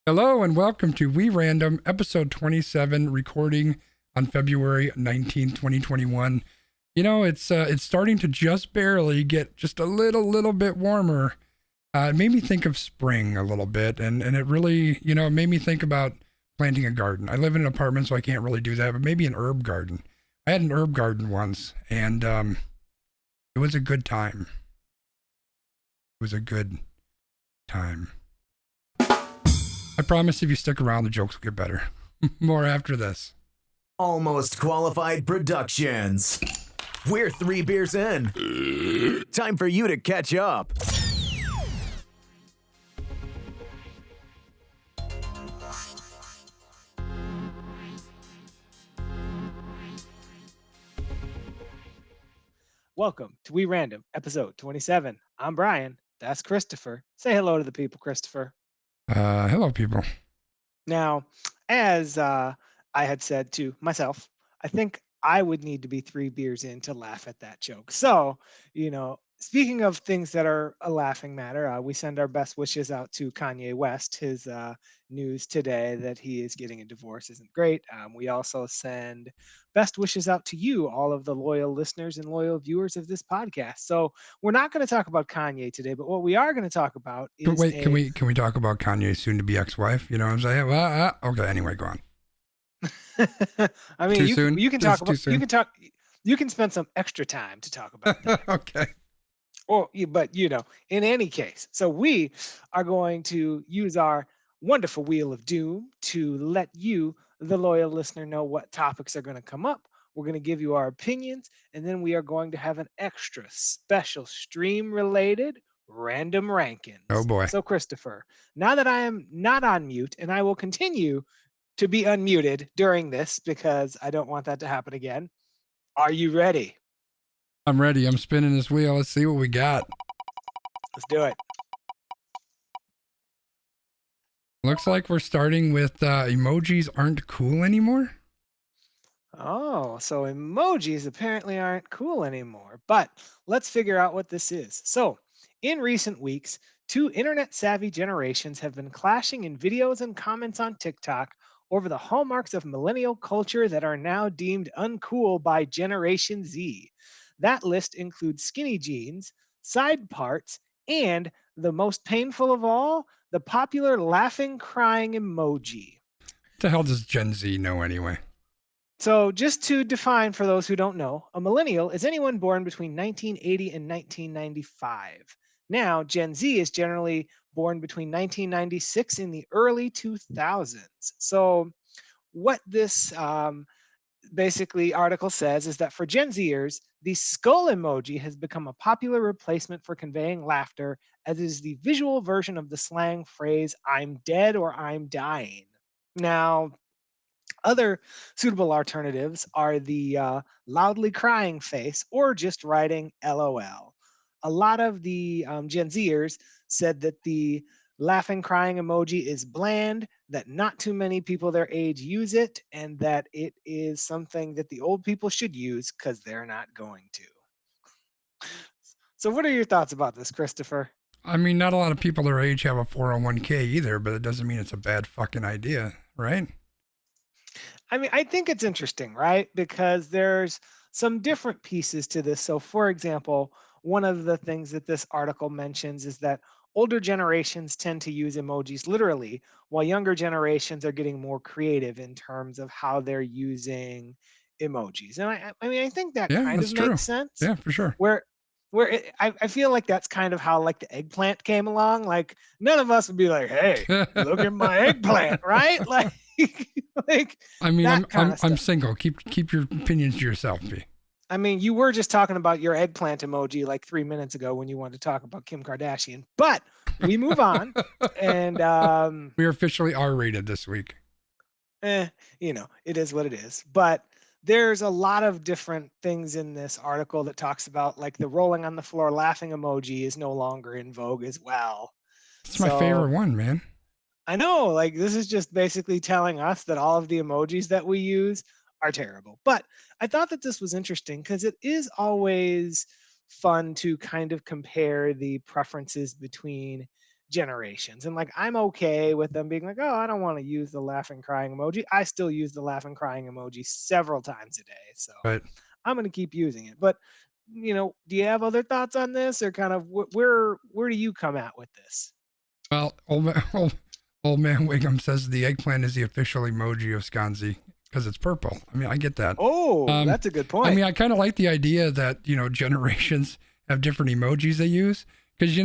Hello and welcome to We Random, episode 27, recording on February 19th, 2021. You know, it's starting to just barely get just a little bit warmer. It made me think of spring a little bit, and it really, it made me think about planting a garden. I live in an apartment, so I can't really do that, but maybe an herb garden. I had an herb garden once, and it was a good time. It was a good time. I promise if you stick around, the jokes will get better. More after this. Almost Qualified Productions. We're 3 beers in. Time for you to catch up. Welcome to We Random, episode 27. I'm Brian. That's Christopher. Say hello to the people, Christopher. Hello, people. Now, as I had said to myself, I think I would need to be 3 beers in to laugh at that joke. So, speaking of things that are a laughing matter, we send our best wishes out to Kanye West. His news today that he is getting a divorce isn't great. We also send best wishes out to you, all of the loyal listeners and loyal viewers of this podcast. So we're not going to talk about Kanye today, but what we are going to talk about is. But wait, can we talk about Kanye's soon-to-be ex-wife? You know what I'm saying? Well, okay. Anyway, go on. I mean, you can talk about. You can spend some extra time to talk about that. Okay. Well, but in any case, so we are going to use our wonderful wheel of doom to let you, the loyal listener, know what topics are going to come up. We're going to give you our opinions, and then we are going to have an extra special stream-related random rankings. Oh boy. So Christopher, now that I am not on mute, and I will continue to be unmuted during this because I don't want that to happen again. Are you ready? I'm ready. I'm spinning this wheel. Let's see what we got. Let's do it. Looks like we're starting with emojis aren't cool anymore. Oh, so emojis apparently aren't cool anymore. But let's figure out what this is. So, in recent weeks, 2 internet-savvy generations have been clashing in videos and comments on TikTok over the hallmarks of millennial culture that are now deemed uncool by Generation Z. That list includes skinny jeans, side parts, and the most painful of all, the popular laughing crying emoji. What the hell does Gen Z know anyway? So just to define for those who don't know, a millennial is anyone born between 1980 and 1995. Now, Gen Z is generally born between 1996 and the early 2000s. So what this basically article says is that for Gen Zers, the skull emoji has become a popular replacement for conveying laughter, as it is the visual version of the slang phrase, I'm dead or I'm dying. Now, other suitable alternatives are the loudly crying face or just writing LOL. A lot of the Gen Zers said that the laughing crying emoji is bland, that not too many people their age use it, and that it is something that the old people should use because they're not going to. So what are your thoughts about this, Christopher? I mean, not a lot of people their age have a 401k either, but it doesn't mean it's a bad fucking idea, right? I mean, I think it's interesting, right? Because there's some different pieces to this. So, for example, one of the things that this article mentions is that older generations tend to use emojis literally, while younger generations are getting more creative in terms of how they're using emojis. And I mean, I think that kind of makes sense. Yeah, for sure. I feel like that's kind of how like the eggplant came along. Like none of us would be like, "Hey, look at my eggplant," right? Like I mean, I'm single. Keep your opinions to yourself, B. I mean, you were just talking about your eggplant emoji like 3 minutes ago when you wanted to talk about Kim Kardashian. But we move on, and we are officially R-rated this week. It is what it is. But there's a lot of different things in this article that talks about like the rolling on the floor laughing emoji is no longer in vogue as well. It's my favorite one, man. I know, like this is just basically telling us that all of the emojis that we use are terrible. But I thought that this was interesting because it is always fun to kind of compare the preferences between generations. And like, I'm okay with them being like, oh, I don't want to use the laughing crying emoji. I still use the laughing crying emoji several times a day. So But I'm going to keep using it. But, do you have other thoughts on this, or kind of where do you come at with this? well, old man Wiggum says the eggplant is the official emoji of Sconzi because it's purple. I mean, I get that. Oh, that's a good point. I mean, I kind of like the idea that, generations have different emojis they use because,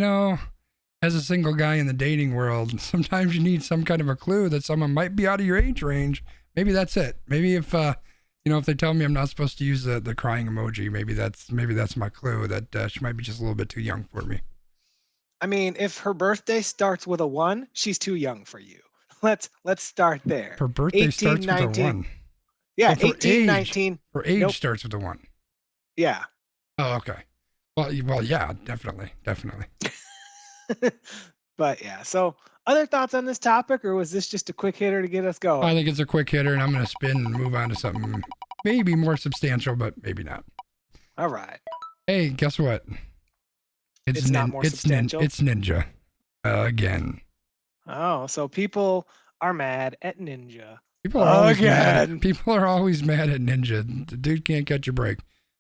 as a single guy in the dating world, sometimes you need some kind of a clue that someone might be out of your age range. Maybe that's it. Maybe if they tell me I'm not supposed to use the crying emoji, maybe that's my clue that she might be just a little bit too young for me. I mean, if her birthday starts with a 1, she's too young for you. Let's start there. Her birthday 18, starts 19. with a 1. Yeah, Oh, for 18, age. 19. Her age Nope. starts with a 1. Yeah. Oh, okay. Well, yeah, definitely. But yeah, so other thoughts on this topic, or was this just a quick hitter to get us going? I think it's a quick hitter, and I'm going to spin and move on to something maybe more substantial, but maybe not. All right. Hey, guess what? It's not more substantial? It's Ninja again. Oh, so people are mad at Ninja. People are always mad. Again. People are always mad at Ninja. The dude can't catch a break.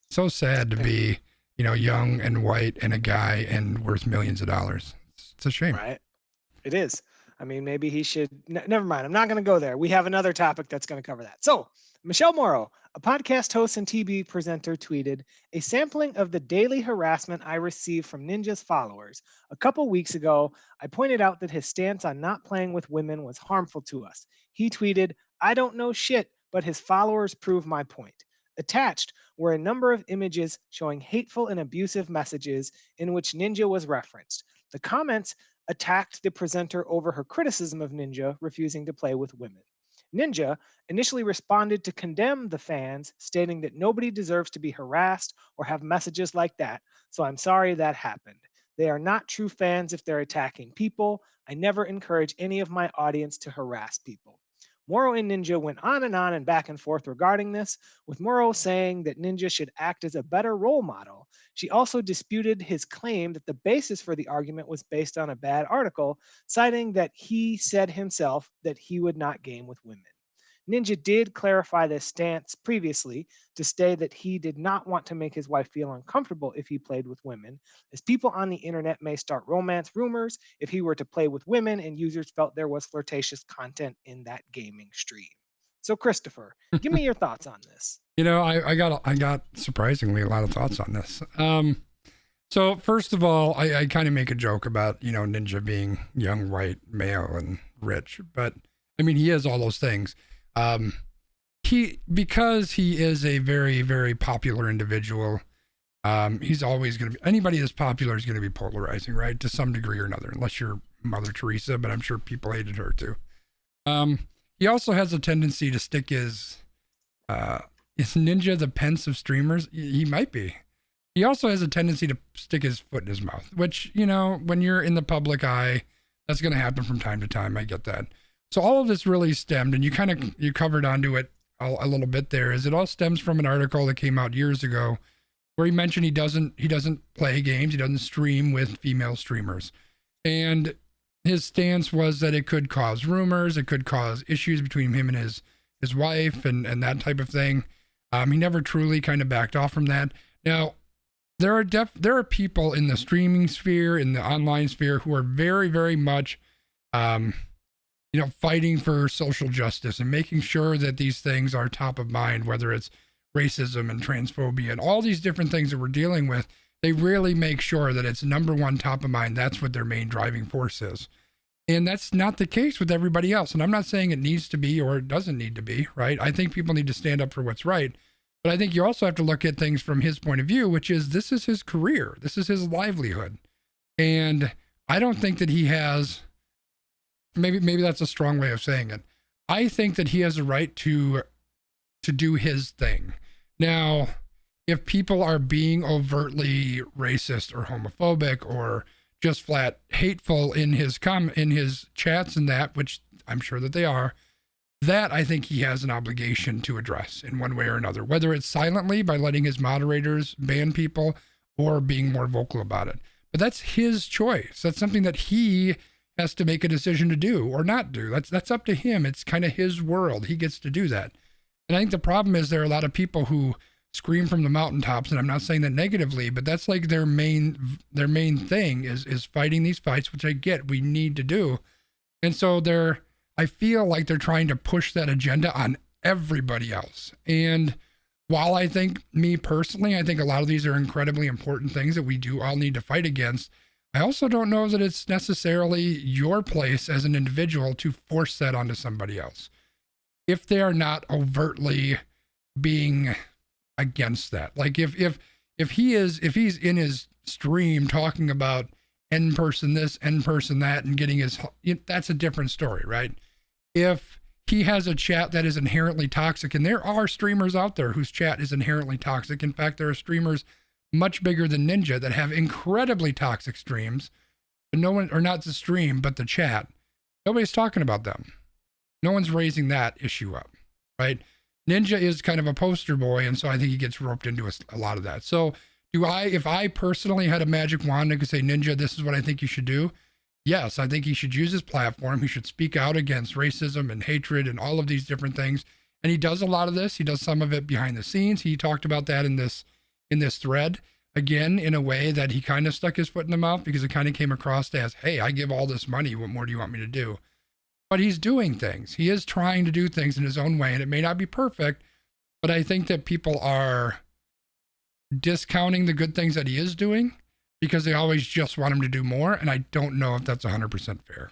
So sad to be, young and white and a guy and worth millions of dollars. It's a shame. Right. It is. I mean, maybe he should. Never mind. I'm not going to go there. We have another topic that's going to cover that. So, Michelle Morrow, a podcast host and TV presenter, tweeted a sampling of the daily harassment I receive from Ninja's followers. A couple weeks ago, I pointed out that his stance on not playing with women was harmful to us. He tweeted, I don't know shit, but his followers prove my point. Attached were a number of images showing hateful and abusive messages in which Ninja was referenced. The comments attacked the presenter over her criticism of Ninja refusing to play with women. Ninja initially responded to condemn the fans, stating that nobody deserves to be harassed or have messages like that, so I'm sorry that happened. They are not true fans if they're attacking people. I never encourage any of my audience to harass people. Morrow and Ninja went on and back and forth regarding this, with Morrow saying that Ninja should act as a better role model. She also disputed his claim that the basis for the argument was based on a bad article, citing that he said himself that he would not game with women. Ninja did clarify this stance previously to state that he did not want to make his wife feel uncomfortable if he played with women, as people on the internet may start romance rumors if he were to play with women and users felt there was flirtatious content in that gaming stream. So, Christopher, give me your thoughts on this. I got surprisingly a lot of thoughts on this. So first of all, I kind of make a joke about, Ninja being young, white, male, and rich, but I mean, he has all those things. Because he is a very, very popular individual, he's always going to be, anybody that's popular is going to be polarizing, right? To some degree or another, unless you're Mother Teresa, but I'm sure people hated her too. He also has a tendency to stick is Ninja the Pence of streamers? He might be. He also has a tendency to stick his foot in his mouth, which, when you're in the public eye, that's going to happen from time to time. I get that. So all of this really stemmed, and you covered onto it a little bit there, is it all stems from an article that came out years ago where he mentioned he doesn't play games, he doesn't stream with female streamers. And his stance was that it could cause rumors, it could cause issues between him and his wife and that type of thing. He never truly kind of backed off from that. Now, there are people in the streaming sphere, in the online sphere, who are very, very much fighting for social justice and making sure that these things are top of mind, whether it's racism and transphobia and all these different things that we're dealing with. They really make sure that it's number one top of mind. That's what their main driving force is. And that's not the case with everybody else. And I'm not saying it needs to be or it doesn't need to be, right? I think people need to stand up for what's right. But I think you also have to look at things from his point of view, which is this is his career. This is his livelihood. And I don't think that he has, maybe that's a strong way of saying it. I think that he has a right to do his thing. Now, if people are being overtly racist or homophobic or just flat hateful in his chats and that, which I'm sure that they are, that I think he has an obligation to address in one way or another, whether it's silently by letting his moderators ban people or being more vocal about it. But that's his choice. That's something that he has to make a decision to do or not do. That's up to him. It's kind of his world. He gets to do that. And I think the problem is there are a lot of people who scream from the mountaintops, and I'm not saying that negatively, but that's like their main thing is fighting these fights, which I get we need to do. And so I feel like they're trying to push that agenda on everybody else. And while I think, me personally, I think a lot of these are incredibly important things that we do all need to fight against, I also don't know that it's necessarily your place as an individual to force that onto somebody else if they are not overtly being against that. Like if he's in his stream talking about N person this, N person that, and getting that's a different story, right? If he has a chat that is inherently toxic, and there are streamers out there whose chat is inherently toxic. In fact, there are streamers much bigger than Ninja that have incredibly toxic streams, but no one, or not the stream, but the chat. Nobody's talking about them. No one's raising that issue up, right? Ninja is kind of a poster boy, and so I think he gets roped into a lot of that. So if I personally had a magic wand and could say, Ninja, this is what I think you should do, yes, I think he should use his platform. He should speak out against racism and hatred and all of these different things. And he does a lot of this. He does some of it behind the scenes. He talked about that in this thread, again, in a way that he kind of stuck his foot in the mouth, because it kind of came across as, hey, I give all this money. What more do you want me to do? But he's doing things. He is trying to do things in his own way, and it may not be perfect, but I think that people are discounting the good things that he is doing because they always just want him to do more, and I don't know if that's 100% fair.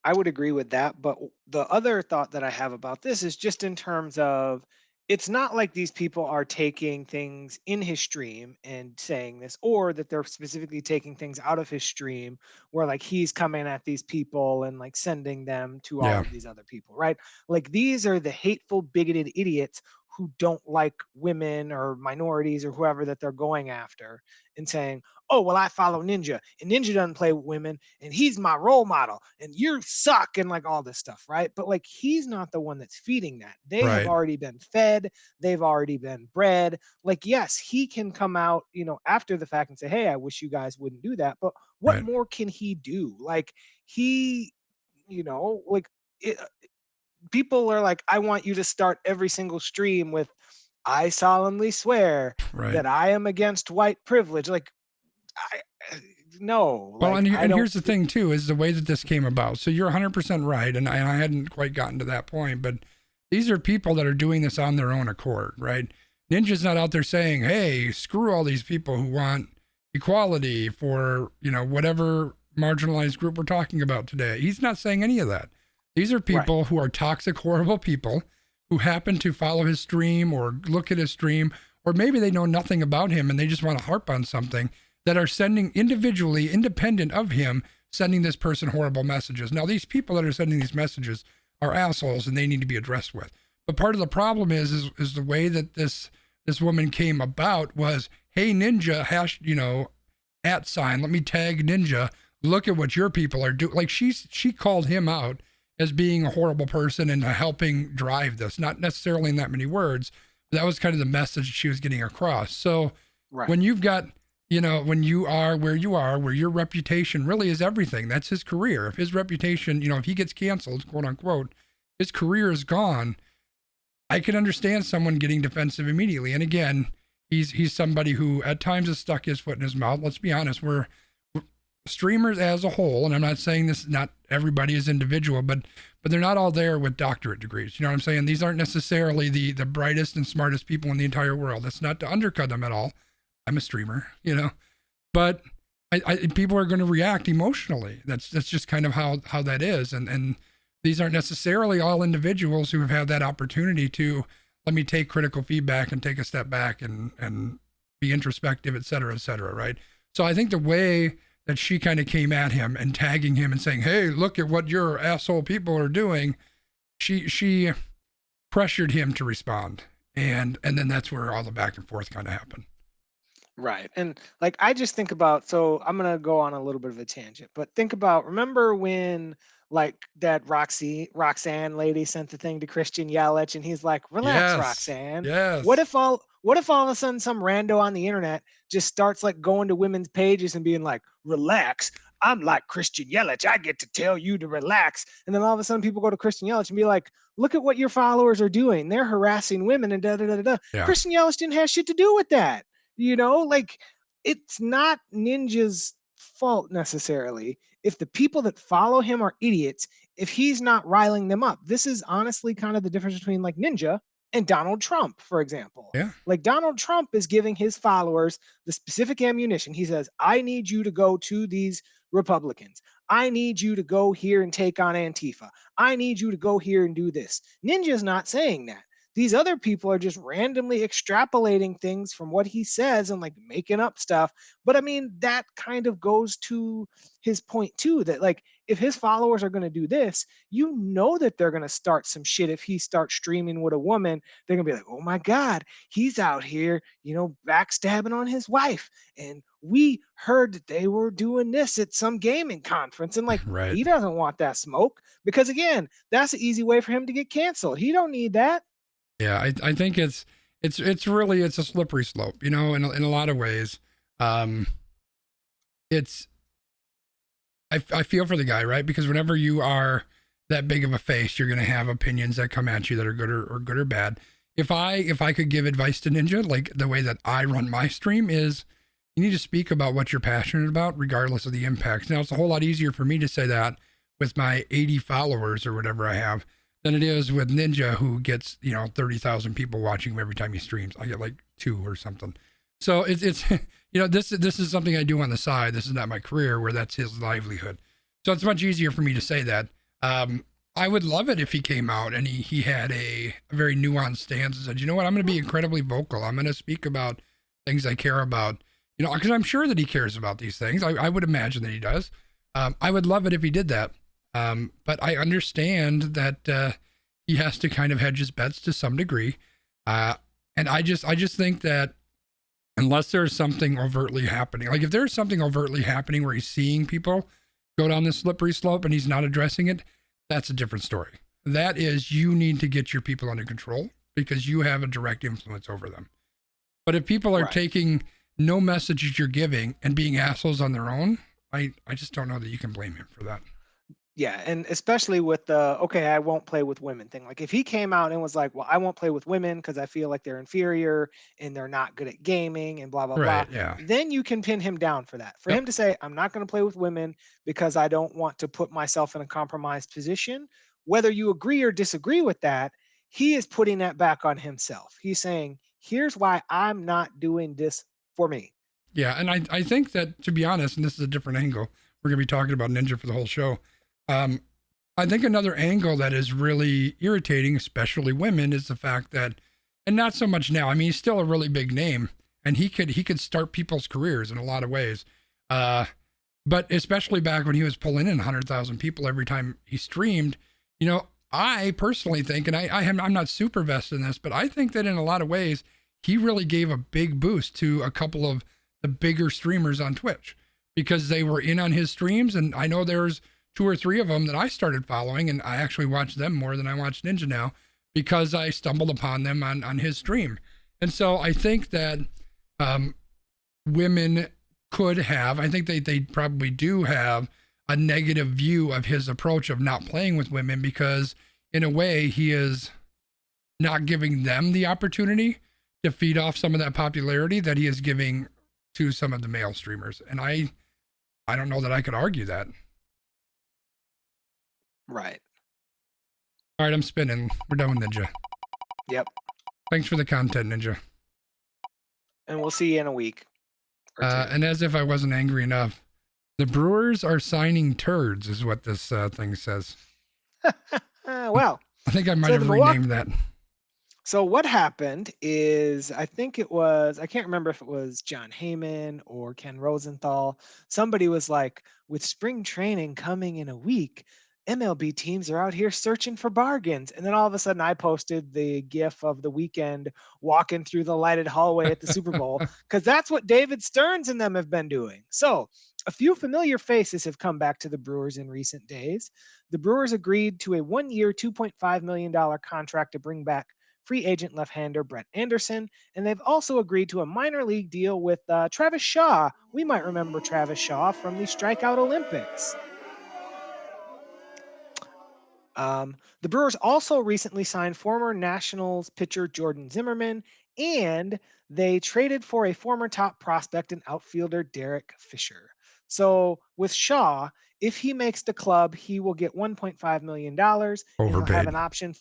I would agree with that, but the other thought that I have about this is just in terms of, it's not like these people are taking things in his stream and saying this, or that they're specifically taking things out of his stream where like he's coming at these people and like sending them to all Yeah, of these other people, right? Like these are the hateful, bigoted idiots who don't like women or minorities or whoever that they're going after and saying, oh, well, I follow Ninja and Ninja doesn't play with women and he's my role model and you suck and like all this stuff, right? But like he's not the one that's feeding that. They have right, already been fed, they've already been bred. Like, yes, he can come out, after the fact and say, hey, I wish you guys wouldn't do that. But what right. more can he do? Like, he, like, people are like, I want you to start every single stream with, I solemnly swear Right. that I am against white privilege. Like, I no, Well, like I and don't. here's the thing too, is the way that this came about. So you're 100% right, and I hadn't quite gotten to that point, but these are people that are doing this on their own accord, right? Ninja's not out there saying, hey, screw all these people who want equality for, whatever marginalized group we're talking about today. He's not saying any of that. These are people who are toxic, horrible people who happen to follow his stream or look at his stream, or maybe they know nothing about him and they just want to harp on something, that are sending individually, independent of him, sending this person horrible messages. Now, these people that are sending these messages are assholes and they need to be addressed with. But part of the problem is the way that this woman came about was, hey, Ninja, @ let me tag Ninja. Look at what your people are doing. Like she called him out as being a horrible person and helping drive this, not necessarily in that many words, but that was kind of the message she was getting across. So when you've got, when you are where you are, where your reputation really is everything, that's his career. If his reputation, if he gets canceled, quote unquote, his career is gone. I can understand someone getting defensive immediately. And again, he's somebody who at times has stuck his foot in his mouth. Let's be honest, we're streamers as a whole, and I'm not saying this, not everybody is individual, but they're not all there with doctorate degrees. You know what I'm saying? These aren't necessarily the brightest and smartest people in the entire world. That's not to undercut them at all. I'm a streamer, but people are going to react emotionally. That's just kind of how that is. And these aren't necessarily all individuals who have had that opportunity to, let me take critical feedback and take a step back and be introspective, et cetera, right? So I think the way that she kind of came at him and tagging him and saying, hey, look at what your asshole people are doing, she pressured him to respond. And then that's where all the back and forth kind of happened. Right. And like I just think about, so I'm gonna go on a little bit of a tangent, but think about, remember when like that Roxanne lady sent the thing to Christian Yelich and he's like, relax, Yes. Roxanne. What Yes. if all What if all of a sudden some rando on the internet just starts like going to women's pages and being like, relax. I'm like Christian Yelich. I get to tell you to relax. And then all of a sudden people go to Christian Yelich and be like, look at what your followers are doing. They're harassing women and da da da da da. Yeah. Christian Yelich didn't have shit to do with that. Like it's not Ninja's fault necessarily if the people that follow him are idiots, if he's not riling them up. This is honestly kind of the difference between like Ninja and Donald Trump, for example. Yeah. Like Donald Trump is giving his followers the specific ammunition. He says, I need you to go to these Republicans. I need you to go here and take on Antifa. I need you to go here and do this. Ninja's not saying that. These other people are just randomly extrapolating things from what he says and like making up stuff. But I mean, that kind of goes to his point too, that like if his followers are going to do this, that they're going to start some shit. If he starts streaming with a woman, they're going to be like, oh my God, he's out here, backstabbing on his wife. And we heard that they were doing this at some gaming conference. And like, Right. he doesn't want that smoke because again, that's an easy way for him to get canceled. He don't need that. Yeah, I think it's really a slippery slope, in a lot of ways. It's I feel for the guy, right? Because whenever you are that big of a face, you're going to have opinions that come at you that are good or bad. If I could give advice to Ninja, like the way that I run my stream is, you need to speak about what you're passionate about, regardless of the impacts. Now, it's a whole lot easier for me to say that with my 80 followers or whatever I have than it is with Ninja, who gets 30,000 people watching him every time he streams. I get like 2 or something. So it's this is something I do on the side. This is not my career, where that's his livelihood. So it's much easier for me to say that. I would love it if he came out and he had a very nuanced stance and said, you know what, I'm going to be incredibly vocal. I'm going to speak about things I care about, because I'm sure that he cares about these things. I would imagine that he does. I would love it if he did that. But I understand that he has to kind of hedge his bets to some degree. And I just think that unless there's something overtly happening, like if there's something overtly happening where he's seeing people go down this slippery slope and he's not addressing it, that's a different story. That is, you need to get your people under control because you have a direct influence over them. But if people are taking no messages you're giving and being assholes on their own, I just don't know that you can blame him for that. Yeah, and especially with the okay, I won't play with women thing. Like if he came out and was like, "Well, I won't play with women because I feel like they're inferior and they're not good at gaming and blah blah Right, blah," yeah. then you can pin him down for that. For Yep. him to say, "I'm not going to play with women because I don't want to put myself in a compromised position," whether you agree or disagree with that, he is putting that back on himself. He's saying, "Here's why I'm not doing this for me." Yeah, and I think that, to be honest, and this is a different angle, we're going to be talking about Ninja for the whole show. I think another angle that is really irritating, especially women, is the fact that, and not so much now, I mean, he's still a really big name, and he could start people's careers in a lot of ways. But especially back when he was pulling in 100,000 people every time he streamed, I personally think, and I'm not super vested in this, but I think that in a lot of ways, he really gave a big boost to a couple of the bigger streamers on Twitch because they were in on his streams. And I know there's 2 or 3 of them that I started following, and I actually watch them more than I watch Ninja now because I stumbled upon them on his stream. And so I think that women could have, I think they probably do have a negative view of his approach of not playing with women because in a way he is not giving them the opportunity to feed off some of that popularity that he is giving to some of the male streamers. And I don't know that I could argue that. Right. All right, I'm spinning. We're done with Ninja. Yep. Thanks for the content, Ninja. And we'll see you in a week. And as if I wasn't angry enough, the Brewers are signing Turds, is what this thing says. Well, I think I might have renamed that. So what happened is, I think it was, I can't remember if it was John Heyman or Ken Rosenthal. Somebody was like, with spring training coming in a week, MLB teams are out here searching for bargains. And then all of a sudden I posted the GIF of the weekend walking through the lighted hallway at the Super Bowl, because that's what David Stearns and them have been doing. So a few familiar faces have come back to the Brewers in recent days. The Brewers agreed to a 1-year, $2.5 million contract to bring back free agent left-hander Brett Anderson, and they've also agreed to a minor league deal with Travis Shaw. We might remember Travis Shaw from the Strikeout Olympics. The Brewers also recently signed former Nationals pitcher Jordan Zimmerman, and they traded for a former top prospect and outfielder Derek Fisher. So with Shaw, if he makes the club, he will get $1.5 million, and he'll have Overpaid. an option.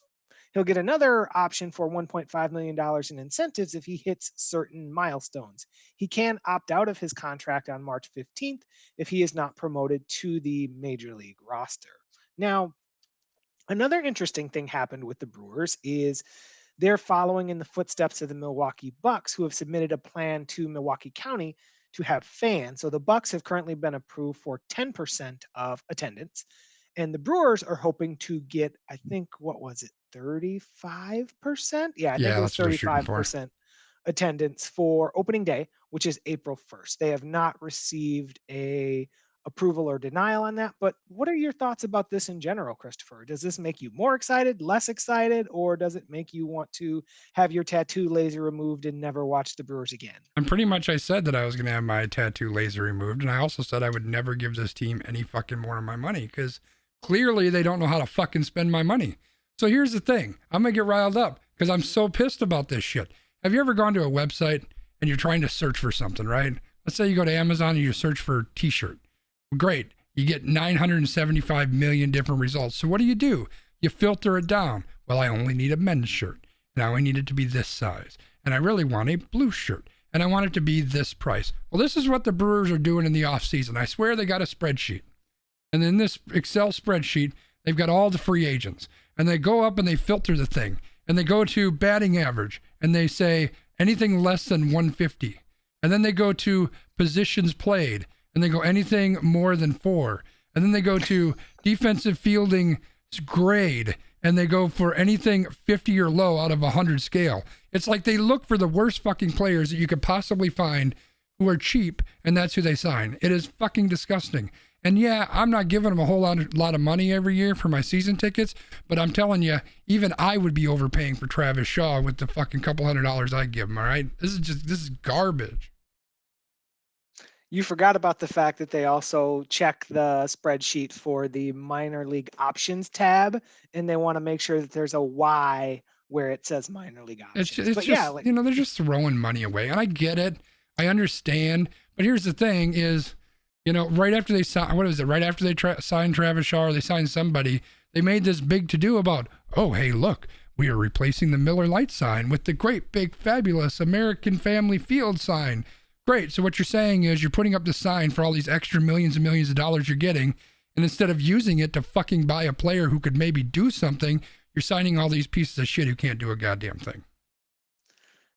He'll get another option for $1.5 million in incentives if he hits certain milestones. He can opt out of his contract on March 15th if he is not promoted to the major league roster. Now, another interesting thing happened with the Brewers is they're following in the footsteps of the Milwaukee Bucks, who have submitted a plan to Milwaukee County to have fans. So the Bucks have currently been approved for 10% of attendance, and the Brewers are hoping to get, I think, what was it, 35%? Yeah, I think Yeah, it was that's what they're shooting for. 35% attendance for opening day, which is April 1st. They have not received a approval or denial on that. But what are your thoughts about this in general, Christopher? Does this make you more excited, less excited, or does it make you want to have your tattoo laser removed and never watch the Brewers again? And pretty much I said that I was going to have my tattoo laser removed. And I also said I would never give this team any fucking more of my money because clearly they don't know how to fucking spend my money. So here's the thing. I'm going to get riled up because I'm so pissed about this shit. Have you ever gone to a website and you're trying to search for something, right? Let's say you go to Amazon and you search for a t-shirt. Great. You get 975 million different results. So what do? You filter it down. Well, I only need a men's shirt. Now I need it to be this size. And I really want a blue shirt. And I want it to be this price. Well, this is what the Brewers are doing in the offseason. I swear they got a spreadsheet. And in this Excel spreadsheet, they've got all the free agents. And they go up and they filter the thing. And they go to batting average. And they say anything less than 150. And then they go to positions played. And they go anything more than 4. And then they go to defensive fielding grade. And they go for anything 50 or low out of 100 scale. It's like they look for the worst fucking players that you could possibly find who are cheap, and that's who they sign. It is fucking disgusting. And yeah, I'm not giving them a whole lot of money every year for my season tickets, but I'm telling you, even I would be overpaying for Travis Shaw with the fucking couple $100s I give him, all right? This is garbage. You forgot about the fact that they also check the spreadsheet for the minor league options tab, and they want to make sure that there's a Y where it says minor league options. It's But just, yeah, like, they're just throwing money away. And I get it. I understand. But here's the thing is, right after they signed, what is it? Right after they signed Travis Shaw or they signed somebody, they made this big to-do about, oh, hey, look, we are replacing the Miller Lite sign with the great, big, fabulous American Family Field sign. Great. So what you're saying is you're putting up the sign for all these extra millions and millions of dollars you're getting, and instead of using it to fucking buy a player who could maybe do something, you're signing all these pieces of shit who can't do a goddamn thing.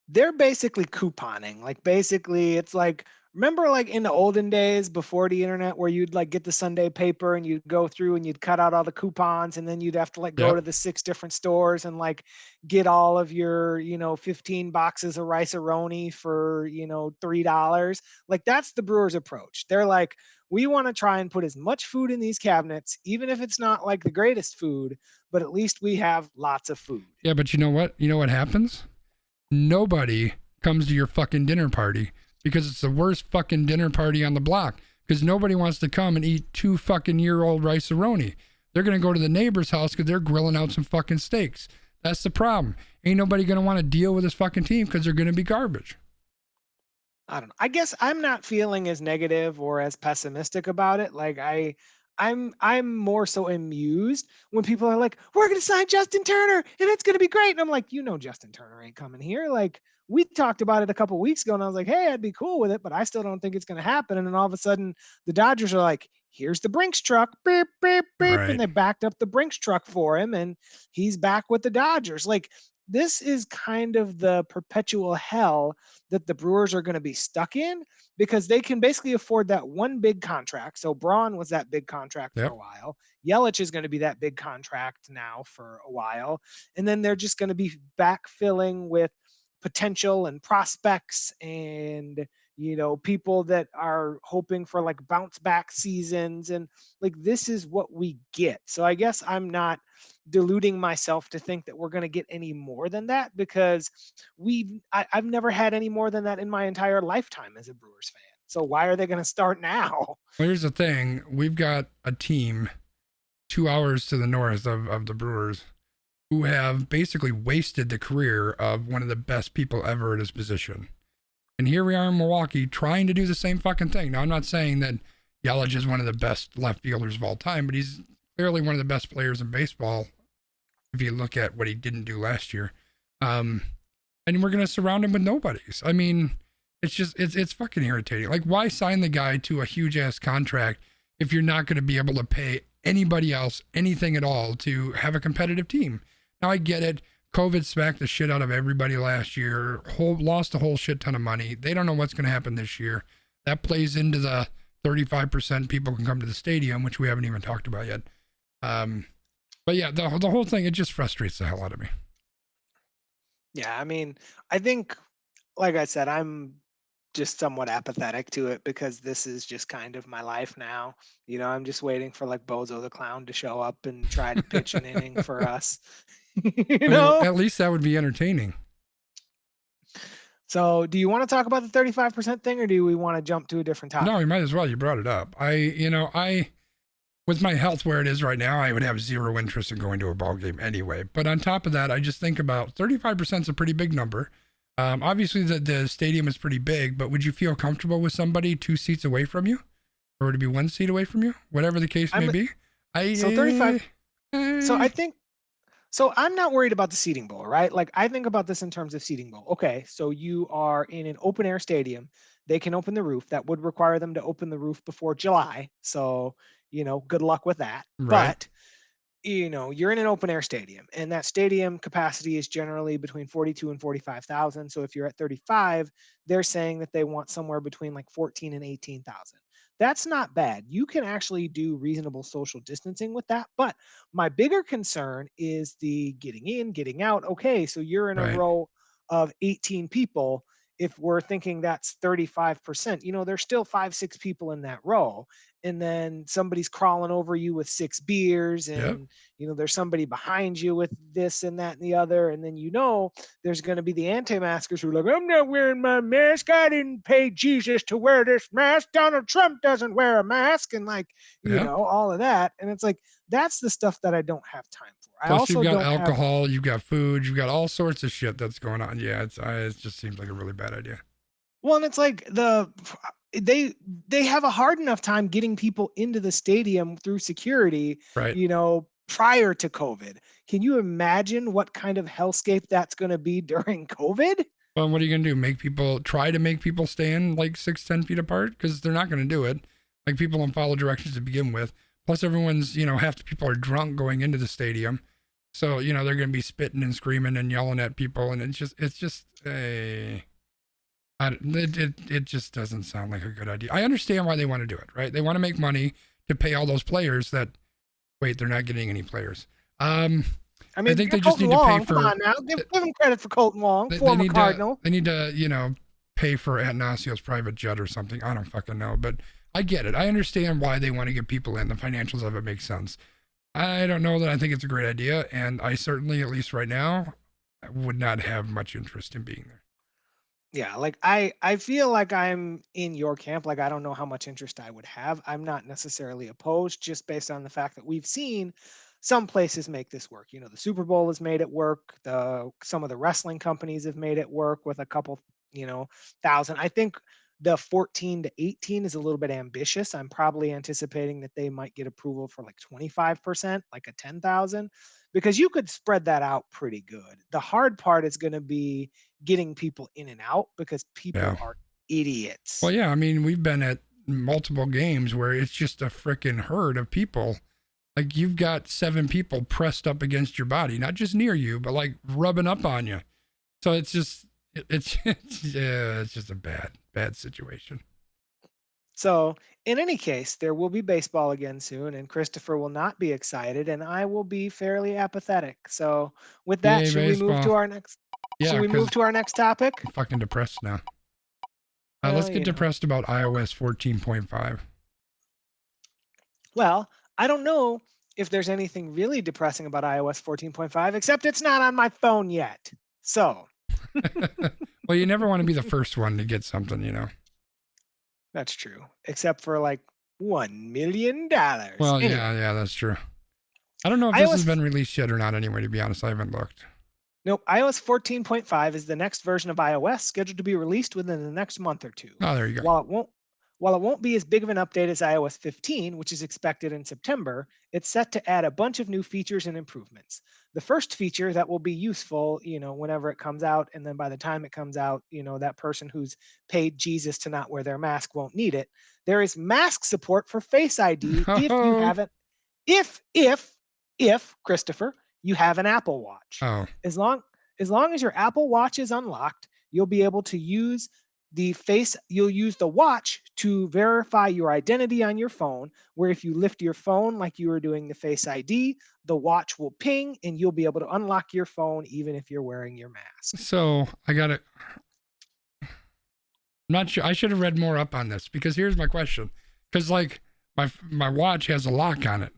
they're basically couponing. Like, basically, it's like, remember like in the olden days before the internet where you'd like get the Sunday paper and you'd go through and you'd cut out all the coupons, and then you'd have to like go Yep. to the 6 different stores and like get all of your 15 boxes of rice-a-roni for $3. Like, that's the Brewers approach. They're like, we want to try and put as much food in these cabinets, even if it's not like the greatest food, but at least we have lots of food. Yeah, but you know what? You know what happens? Nobody comes to your fucking dinner party because it's the worst fucking dinner party on the block because nobody wants to come and eat 2 fucking year-old rice-a-roni. They're going to go to the neighbor's house because they're grilling out some fucking steaks. That's the problem. Ain't nobody going to want to deal with this fucking team because they're going to be garbage. I don't know. I guess I'm not feeling as negative or as pessimistic about it. Like, I'm more so amused when people are like, "We're going to sign Justin Turner and it's going to be great." And I'm like, Justin Turner ain't coming here. Like, we talked about it a couple weeks ago and I was like, "Hey, I'd be cool with it, but I still don't think it's going to happen." And then all of a sudden, the Dodgers are like, "Here's the Brinks truck." Beep, beep, beep, and Right. they backed up the Brinks truck for him and he's back with the Dodgers. Like, this is kind of the perpetual hell that the Brewers are going to be stuck in because they can basically afford that one big contract. So Braun was that big contract for Yep. a while. Yelich is going to be that big contract now for a while. And then they're just going to be backfilling with potential and prospects and people that are hoping for like bounce back seasons, and like this is what we get. So I guess I'm not deluding myself to think that we're going to get any more than that, because I've never had any more than that in my entire lifetime as a Brewers fan. So why are they going to start now? Well, here's the thing. We've got a team 2 hours to the north of the Brewers who have basically wasted the career of one of the best people ever at his position. And here we are in Milwaukee trying to do the same fucking thing. Now, I'm not saying that Yelich is one of the best left fielders of all time, but he's clearly one of the best players in baseball if you look at what he didn't do last year. And we're going to surround him with nobodies. I mean, it's fucking irritating. Like, why sign the guy to a huge ass contract if you're not going to be able to pay anybody else anything at all to have a competitive team? Now, I get it. COVID smacked the shit out of everybody last year, lost a whole shit ton of money. They don't know what's going to happen this year. That plays into the 35% people can come to the stadium, which we haven't even talked about yet. But yeah, the whole thing, it just frustrates the hell out of me. Yeah, I mean, I think, like I said, I'm just somewhat apathetic to it because this is just kind of my life now. I'm just waiting for like Bozo the Clown to show up and try to pitch an inning for us. I mean, at least that would be entertaining. So, do you want to talk about the 35% thing, or do we want to jump to a different topic? No, you might as well. You brought it up. I with my health where it is right now, I would have zero interest in going to a ball game anyway. But on top of that, I just think about 35% is a pretty big number. Obviously, the stadium is pretty big, but would you feel comfortable with somebody 2 seats away from you? Or would it be 1 seat away from you? Whatever the case may be. So 35. So I think, so I'm not worried about the seating bowl, right? Like, I think about this in terms of seating bowl. Okay, so you are in an open air stadium. They can open the roof. That would require them to open the roof before July. So, good luck with that. Right. But you're in an open air stadium, and that stadium capacity is generally between 42 and 45,000. So if you're at 35, they're saying that they want somewhere between like 14 and 18,000. That's not bad. You can actually do reasonable social distancing with that. But my bigger concern is the getting in, getting out. Okay, so you're in a Right. row of 18 people. If we're thinking that's 35%, there's still 5, 6 people in that row. And then somebody's crawling over you with 6 beers, Yep. and there's somebody behind you with this and that and the other. And then there's going to be the anti-maskers who are like, I'm not wearing my mask. I didn't pay Jesus to wear this mask. Donald Trump doesn't wear a mask. And all of that. And it's like, that's the stuff that I don't have time for. Plus, you've got alcohol, you've got food, you've got all sorts of shit that's going on. Yeah, it just seems like a really bad idea. Well, and it's like they have a hard enough time getting people into the stadium through security, right? Prior to COVID. Can you imagine what kind of hellscape that's going to be during COVID? Well, what are you going to do? Try to make people stand like 6-10 feet apart? Because they're not going to do it. Like, people don't follow directions to begin with. Plus, everyone's, half the people are drunk going into the stadium. So, they're going to be spitting and screaming and yelling at people. And it just doesn't sound like a good idea. I understand why they want to do it, right? They want to make money to pay all those players that, wait, they're not getting any players. I think they just need to pay for. Come on now, give them credit for Colton Wong, former Cardinal. They need to, pay for Atanasio's private jet or something. I don't fucking know, but I get it. I understand why they want to get people in. The financials of it make sense. I don't know that I think it's a great idea, and I certainly, at least right now, would not have much interest in being there. Yeah, like I feel like I'm in your camp. Like, I don't know how much interest I would have. I'm not necessarily opposed, just based on the fact that we've seen some places make this work. The Super Bowl has made it work. Some of the wrestling companies have made it work with a couple, thousand. I think the 14 to 18 is a little bit ambitious. I'm probably anticipating that they might get approval for like 25%, like a 10,000, because you could spread that out pretty good. The hard part is going to be getting people in and out, because people are idiots. Well, yeah, I mean, we've been at multiple games where it's just a freaking herd of people. Like, you've got 7 people pressed up against your body, not just near you, but like rubbing up on you. So it's just a bad situation. So in any case, there will be baseball again soon, and Christopher will not be excited, and I will be fairly apathetic. So with that, should we move to our next? Yeah, should we move to our next topic? I'm fucking depressed now. Let's get depressed about iOS 14.5. Well, I don't know if there's anything really depressing about iOS 14.5, except it's not on my phone yet. So Well, you never want to be the first one to get something, you know. that's true, except for like $1 million. Well, Anyway, yeah, that's true. I don't know if this has iOS been released yet or not anyway, to be honest. I haven't looked. Nope. iOS 14.5 is the next version of iOS scheduled to be released within the next month or two. Oh, there you go. While it won't be as big of an update as iOS 15, which is expected in September, it's set to add a bunch of new features and improvements. The first feature that will be useful, whenever it comes out, and then by the time it comes out, that person who's paid Jesus to not wear their mask won't need it. There is mask support for Face ID if you Oh, haven't, if Christopher, you have an Apple Watch. oh, As long as your Apple Watch is unlocked, you'll be able to use you'll use the watch to verify your identity on your phone, where if you lift your phone like you were doing the Face ID, the watch will ping and you'll be able to unlock your phone even if you're wearing your mask. so I got it. I'm not sure. I should have read more up on this because here's my question. Because like my watch has a lock on it,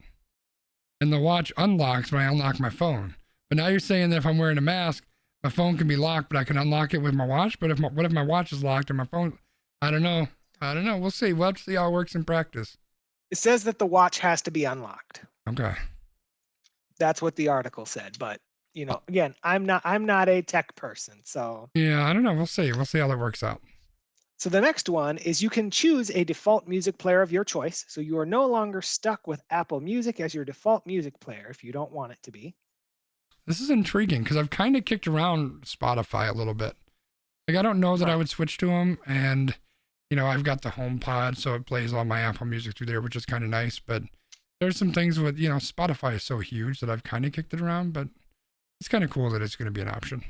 and the watch unlocks when I unlock my phone. But now you're saying that if I'm wearing a mask, my phone can be locked, but I can unlock it with my watch. But what if my watch is locked and my phone? I don't know. We'll see. We'll have to see how it works in practice. It says that the watch has to be unlocked. Okay. That's what the article said, but again, I'm not a tech person, so Yeah, I don't know. We'll see. We'll see how that works out. So the next one is you can choose a default music player of your choice. So you are no longer stuck with Apple Music as your default music player if you don't want it to be. This is intriguing because I've kind of kicked around Spotify a little bit. Like I don't know that I would switch to them, and I've got the HomePod, so it plays all my Apple Music through there, which is kind of nice. But there's some things with Spotify is so huge that I've kind of kicked it around, but it's kind of cool that it's going to be an option.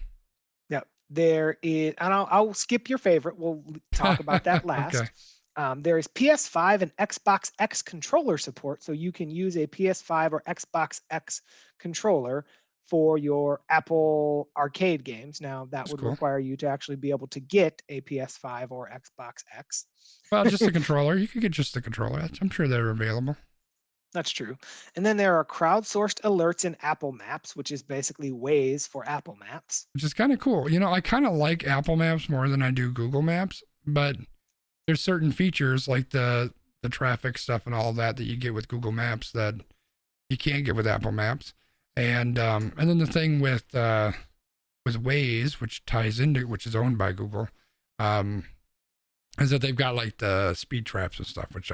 Yep. There is, and I'll skip your favorite. We'll talk about that last. Okay. There is PS5 and Xbox X controller support, so you can use a PS5 or Xbox X controller for your Apple arcade games. Now, that That's would cool. require you to actually be able to get a PS5 or Xbox X. Well, just the controller. You could get just the controller. I'm sure they're available. That's true. And then there are crowdsourced alerts in Apple Maps, which is basically Waze for Apple Maps. Which is kind of cool. I kind of like Apple Maps more than I do Google Maps, but there's certain features like the traffic stuff and all that you get with Google Maps that you can't get with Apple Maps. And then the thing with Waze, which is owned by Google, is that they've got like the speed traps and stuff, which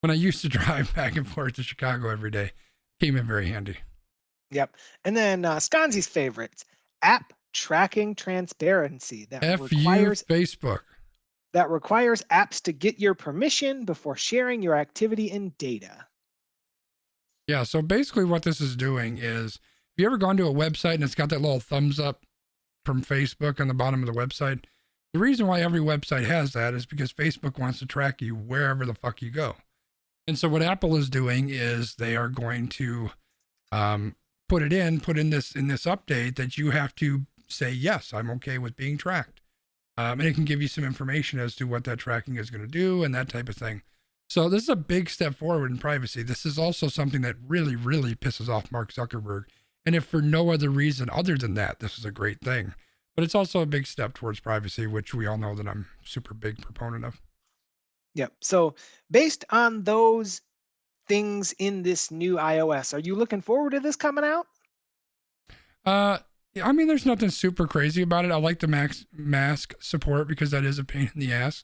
when I used to drive back and forth to Chicago every day, came in very handy. Yep. And then Sconzi's favorites, app tracking transparency that requires Facebook. That requires apps to get your permission before sharing your activity and data. Yeah, so basically what this is doing is, have you ever gone to a website and it's got that little thumbs up from Facebook on the bottom of the website? The reason why every website has that is because Facebook wants to track you wherever the fuck you go. And so what Apple is doing is they are going to put in this update that you have to say, yes, I'm okay with being tracked. And it can give you some information as to what that tracking is going to do and that type of thing. So this is a big step forward in privacy. This is also something that really, really pisses off Mark Zuckerberg. And if for no other reason other than that, this is a great thing. But it's also a big step towards privacy, which we all know that I'm a super big proponent of. Yep. So based on those things in this new iOS, are you looking forward to this coming out? I mean, there's nothing super crazy about it. I like the mask support because that is a pain in the ass.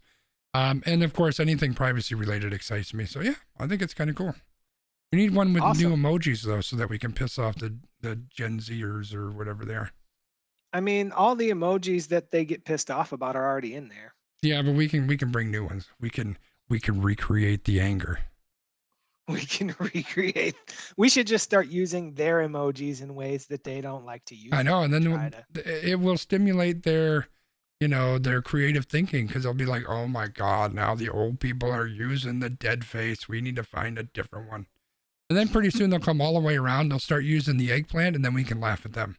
And of course, anything privacy related excites me. So yeah, I think it's kind of cool. We need one with new emojis though, so that we can piss off the Gen Zers or whatever they are. I mean, all the emojis that they get pissed off about are already in there. Yeah, but we can bring new ones. We can recreate the anger. We can recreate. We should just start using their emojis in ways that they don't like to use. I know, and then it will stimulate their creative thinking, because they'll be like, oh my God, now the old people are using the dead face. We need to find a different one. And then pretty soon they'll come all the way around. They'll start using the eggplant, and then we can laugh at them.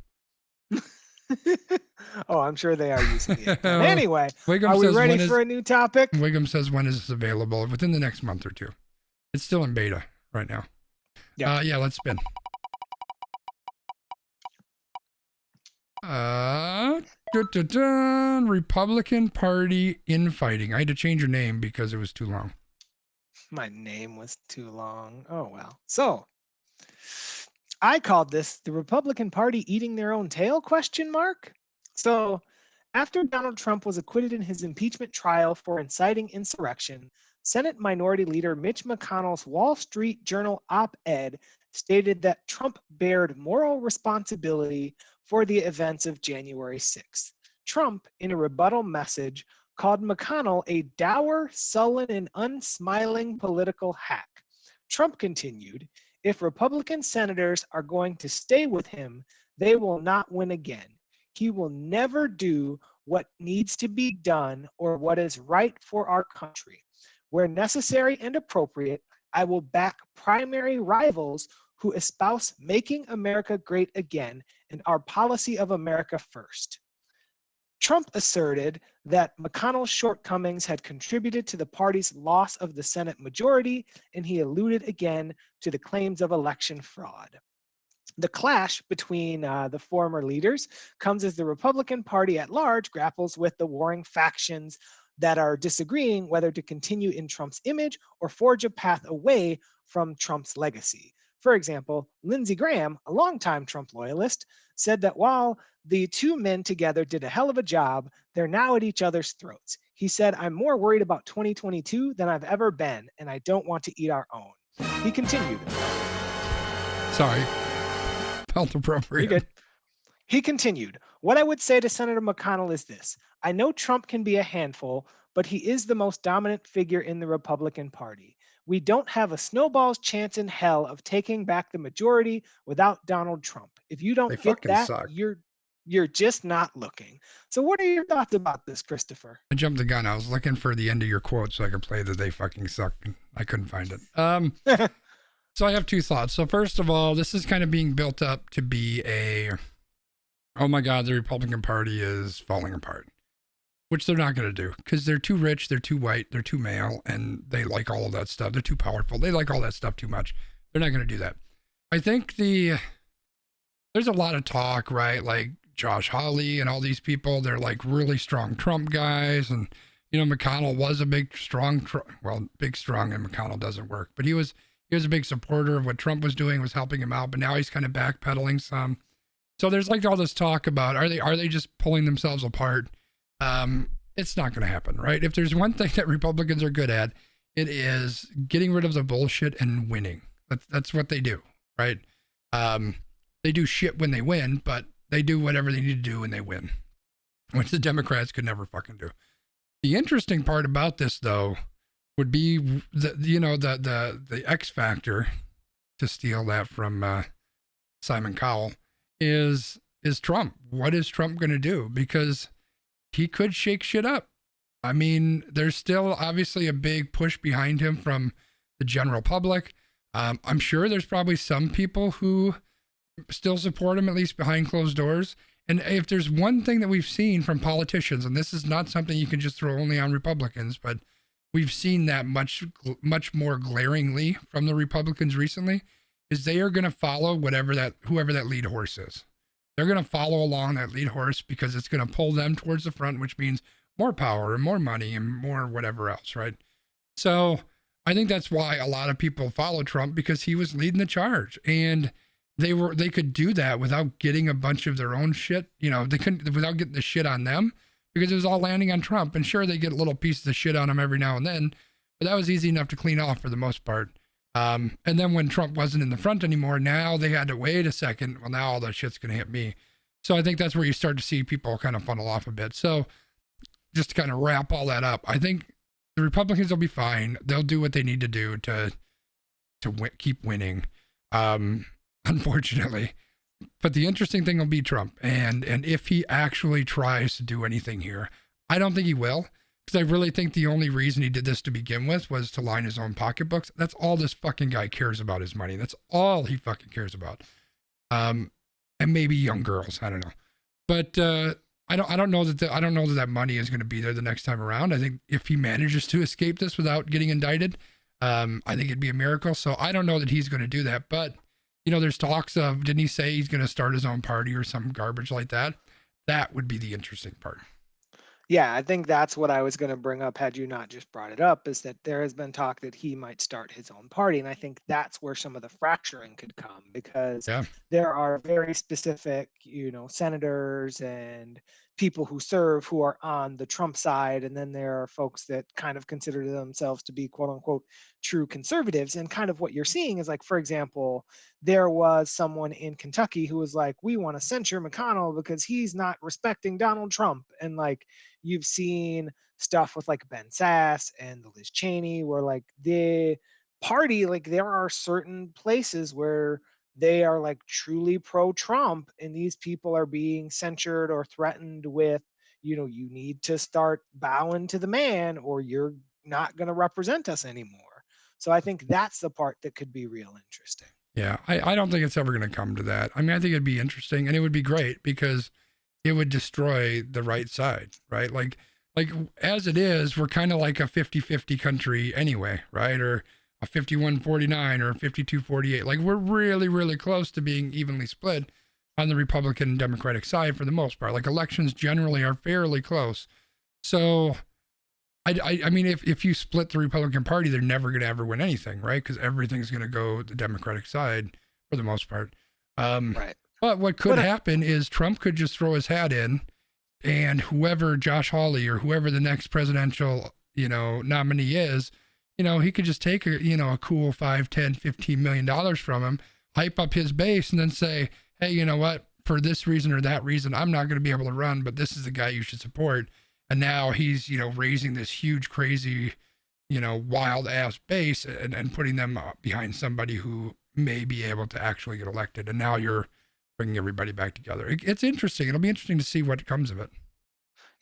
Oh, I'm sure they are using the eggplant. Anyway, Wiggum are we says, ready for a new topic? Wiggum says, when is this available? Within the next month or two. It's still in beta right now. Yeah, let's spin. Republican Party infighting. I had to change your name because it was too long. My name was too long. Oh, well. So I called this the Republican Party eating their own tail ? So after Donald Trump was acquitted in his impeachment trial for inciting insurrection, Senate Minority Leader Mitch McConnell's Wall Street Journal op-ed stated that Trump bared moral responsibility for the events of January 6th. Trump, in a rebuttal message, called McConnell a dour, sullen, and unsmiling political hack. Trump continued, if Republican senators are going to stay with him, they will not win again. He will never do what needs to be done or what is right for our country. Where necessary and appropriate, I will back primary rivals who espouse making America great again and our policy of America first. Trump asserted that McConnell's shortcomings had contributed to the party's loss of the Senate majority, and he alluded again to the claims of election fraud. The clash between the former leaders comes as the Republican Party at large grapples with the warring factions that are disagreeing whether to continue in Trump's image or forge a path away from Trump's legacy. For example, Lindsey Graham, a longtime Trump loyalist, said that while the two men together did a hell of a job, they're now at each other's throats. He said, I'm more worried about 2022 than I've ever been, and I don't want to eat our own. He continued. Sorry. Felt appropriate. You're good. He continued, what I would say to Senator McConnell is this. I know Trump can be a handful, but he is the most dominant figure in the Republican Party. We don't have a snowball's chance in hell of taking back the majority without Donald Trump. If you don't get that, suck. you're just not looking. So what are your thoughts about this, Christopher? I jumped the gun. I was looking for the end of your quote so I could play that they fucking suck. I couldn't find it. So I have two thoughts. So first of all, this is kind of being built up to be oh my God, the Republican Party is falling apart, which they're not going to do because they're too rich, they're too white, they're too male, and they like all of that stuff. They're too powerful. They like all that stuff too much. They're not going to do that. I think there's a lot of talk, right? Like Josh Hawley and all these people, they're like really strong Trump guys. And, McConnell was a big, strong, and McConnell doesn't work, but he was a big supporter of what Trump was doing, was helping him out, but now he's kind of backpedaling some. So there's like all this talk about, are they just pulling themselves apart? It's not going to happen, right? If there's one thing that Republicans are good at, it is getting rid of the bullshit and winning. That's what they do, right? They do shit when they win, but they do whatever they need to do when they win, which the Democrats could never fucking do. The interesting part about this, though, would be the X factor, to steal that from Simon Cowell, is Trump. What is Trump going to do? Because he could shake shit up. I mean, there's still obviously a big push behind him from the general public. I'm sure there's probably some people who still support him, at least behind closed doors. And if there's one thing that we've seen from politicians, and this is not something you can just throw only on Republicans, but we've seen that much more glaringly from the Republicans recently, is they are going to follow whoever that lead horse is. They're going to follow along that lead horse because it's going to pull them towards the front, which means more power and more money and more whatever else, right? So I think that's why a lot of people follow Trump, because he was leading the charge, and they could do that without getting a bunch of their own shit. They couldn't, without getting the shit on them, because it was all landing on Trump. And sure, they get little pieces of shit on him every now and then, but that was easy enough to clean off for the most part. And then when Trump wasn't in the front anymore, now they had to wait a second. Well, now all that shit's going to hit me. So I think that's where you start to see people kind of funnel off a bit. So just to kind of wrap all that up, I think the Republicans will be fine. They'll do what they need to do to keep winning, unfortunately. But the interesting thing will be Trump. And if he actually tries to do anything here, I don't think he will. Because I really think the only reason he did this to begin with was to line his own pocketbooks. That's all this fucking guy cares about, is money. That's all he fucking cares about. And maybe young girls, I don't know. But I don't know that money is going to be there the next time around. I think if he manages to escape this without getting indicted, I think it'd be a miracle. So I don't know that he's going to do that, but there's talks of, didn't he say he's going to start his own party or some garbage like that? That would be the interesting part. Yeah, I think that's what I was going to bring up had you not just brought it up, is that there has been talk that he might start his own party. And I think that's where some of the fracturing could come, because Yeah. there are very specific, senators and people who serve who are on the Trump side. And then there are folks that kind of consider themselves to be quote unquote true conservatives. And kind of what you're seeing is, like, for example, there was someone in Kentucky who was like, we want to censure McConnell because he's not respecting Donald Trump. And like, you've seen stuff with like Ben Sass and the Liz Cheney, where like the party, like there are certain places where they are like truly pro-Trump, and these people are being censured or threatened with, you need to start bowing to the man or you're not going to represent us anymore. So I think that's the part that could be real interesting. Yeah. I don't think it's ever going to come to that. I mean, I think it'd be interesting and it would be great because it would destroy the right side, right? Like as it is, we're kind of like a 50-50 country anyway, right? Or a 51-49 or a 52-48. Like we're really, really close to being evenly split on the Republican and Democratic side for the most part. Like elections generally are fairly close. So I mean, if you split the Republican Party, they're never going to ever win anything, right? Because everything's going to go the Democratic side for the most part. Right. But what could happen is Trump could just throw his hat in, and whoever Josh Hawley or whoever the next presidential, nominee is, he could just take a cool $5, $10, $15 million from him, hype up his base, and then say, hey, you know what? For this reason or that reason, I'm not going to be able to run, but this is the guy you should support. And now he's, raising this huge, crazy, wild ass base and putting them behind somebody who may be able to actually get elected. And now you're bringing everybody back together. It's interesting. It'll be interesting to see what comes of it.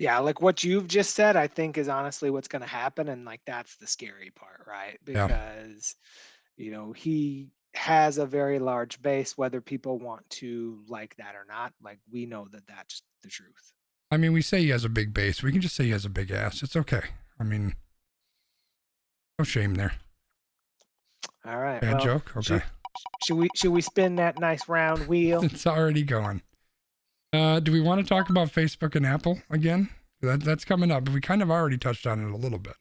Yeah, like what you've just said, I think is honestly what's going to happen. And like, that's the scary part, right? Yeah. Because, he has a very large base, whether people want to like that or not. Like, we know that that's the truth. I mean, we say he has a big base. We can just say he has a big ass. It's okay. I mean, no shame there. All right. Bad joke? Okay. Should we spin that nice round wheel? It's already going. Do we want to talk about Facebook and Apple again? That's coming up. We kind of already touched on it a little bit.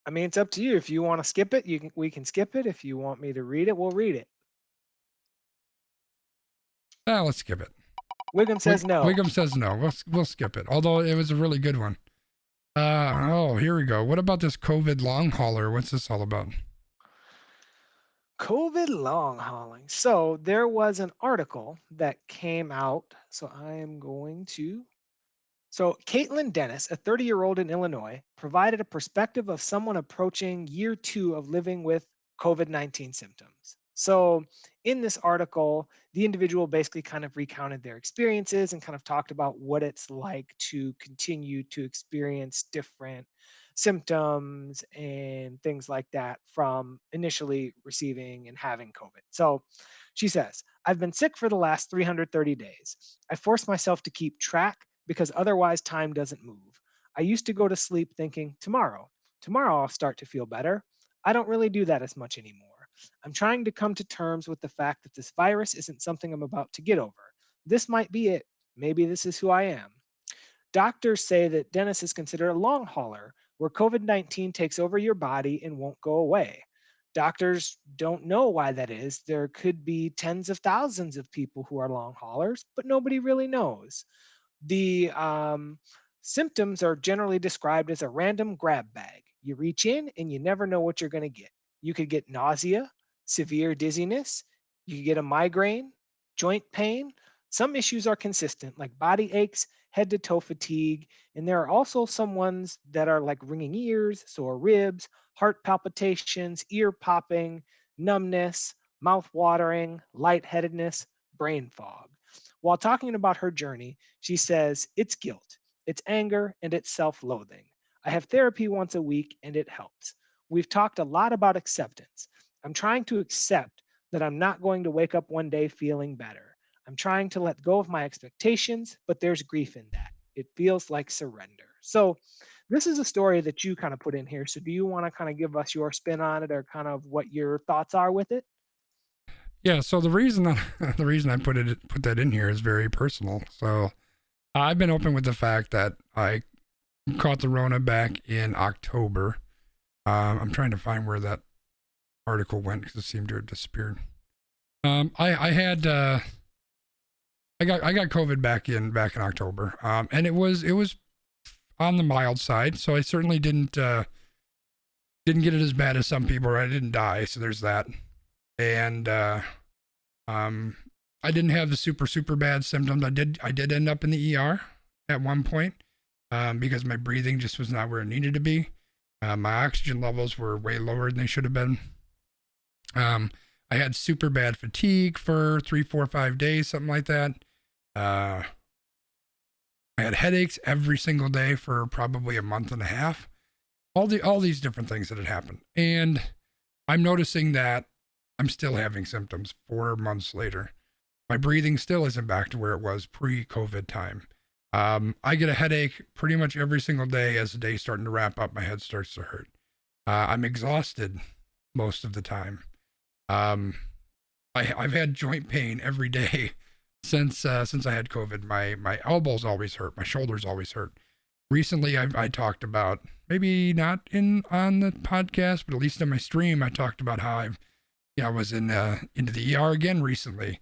I mean, it's up to you. If you want to skip it, we can skip it. If you want me to read it, we'll read it. Let's skip it. Wiggum says no. Wiggum says no. We'll skip it. Although it was a really good one. Here we go. What about this COVID long hauler? What's this all about? COVID long hauling. So there was an article that came out. So Caitlin Dennis, a 30-year-old in Illinois, provided a perspective of someone approaching year 2 of living with COVID-19 symptoms. So in this article, the individual basically kind of recounted their experiences and kind of talked about what it's like to continue to experience different symptoms and things like that from initially receiving and having COVID. So she says, I've been sick for the last 330 days. I forced myself to keep track because otherwise time doesn't move. I used to go to sleep thinking, tomorrow I'll start to feel better. I don't really do that as much anymore. I'm trying to come to terms with the fact that this virus isn't something I'm about to get over. This might be it. Maybe this is who I am. Doctors say that Dennis is considered a long hauler, where COVID 19 takes over your body and won't go away. Doctors don't know why that is. There could be tens of thousands of people who are long haulers, but nobody really knows. The symptoms are generally described as a random grab bag. You reach in and you never know what you're going to get. You could get nausea, severe dizziness, you could get a migraine, joint pain. Some issues are consistent, like body aches, head to toe fatigue, and there are also some ones that are like ringing ears, sore ribs, heart palpitations, ear popping, numbness, mouth watering, lightheadedness, brain fog. While talking about her journey, she says, it's guilt, it's anger, and it's self loathing. I have therapy once a week and it helps. We've talked a lot about acceptance. I'm trying to accept that I'm not going to wake up one day feeling better. I'm trying to let go of my expectations, but there's grief in that. It feels like surrender. So this is a story that you kind of put in here. So do you want to kind of give us your spin on it or kind of what your thoughts are with it? Yeah, so the reason that the reason I put that in here is very personal. So I've been open with the fact that I caught the Rona back in October. I'm trying to find where that article went because it seemed to have disappeared. I had I got COVID back in October, and it was on the mild side, so I certainly didn't get it as bad as some people. Right? I didn't die, so there's that, and um, I didn't have the super bad symptoms. I did end up in the ER at one point, because my breathing just was not where it needed to be. My oxygen levels were way lower than they should have been. Um, I had super bad fatigue for 3, 4, 5 days, something like that. Uh, I had headaches every single day for probably a month and a half. All these different things that had happened, and I'm noticing that I'm still having symptoms 4 months later. My breathing still isn't back to where it was pre-COVID time. I get a headache pretty much every single day. As the day's starting to wrap up, my head starts to hurt. I'm exhausted most of the time. Um, I've had joint pain every day since I had COVID. My elbows always hurt. My shoulders always hurt. Recently, I talked about, maybe not in on the podcast, but at least in my stream, I talked about how I was into the ER again recently,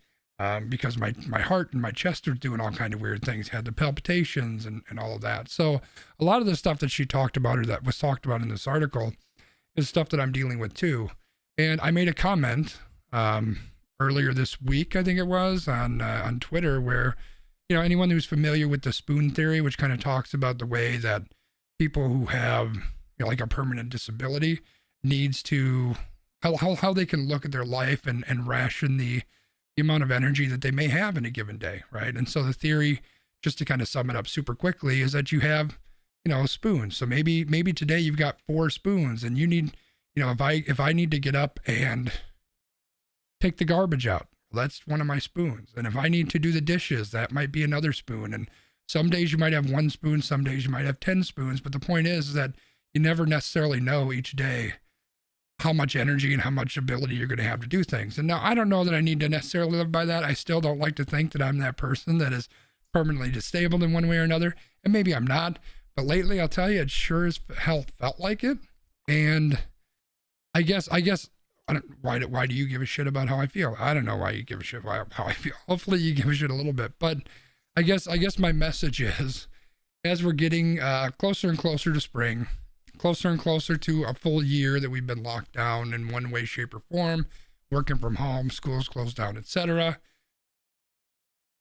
because my heart and my chest are doing all kind of weird things. Had the palpitations and all of that. So a lot of the stuff that she talked about, or that was talked about in this article, is stuff that I'm dealing with too. And I made a comment earlier this week, I think it was, on Twitter, where anyone who's familiar with the spoon theory, which kind of talks about the way that people who have like a permanent disability needs to how they can look at their life and ration the amount of energy that they may have in a given day, right? And so the theory, just to kind of sum it up super quickly, is that you have spoons. So maybe today you've got 4 spoons, and you need, if I need to get up and take the garbage out, well, that's one of my spoons. And if I need to do the dishes, that might be another spoon. And some days you might have 1 spoon, some days you might have 10 spoons. But the point is that you never necessarily know each day how much energy and how much ability you're going to have to do things. And now I don't know that I need to necessarily live by that. I still don't like to think that I'm that person that is permanently disabled in one way or another. And maybe I'm not. But lately, I'll tell you, it sure as hell felt like it. And I guess I don't, why do you give a shit about how I feel? I don't know why you give a shit about how I feel. Hopefully you give a shit a little bit, but I guess my message is, as we're getting closer and closer to spring, closer and closer to a full year that we've been locked down in one way, shape, or form, working from home, schools closed down, etc.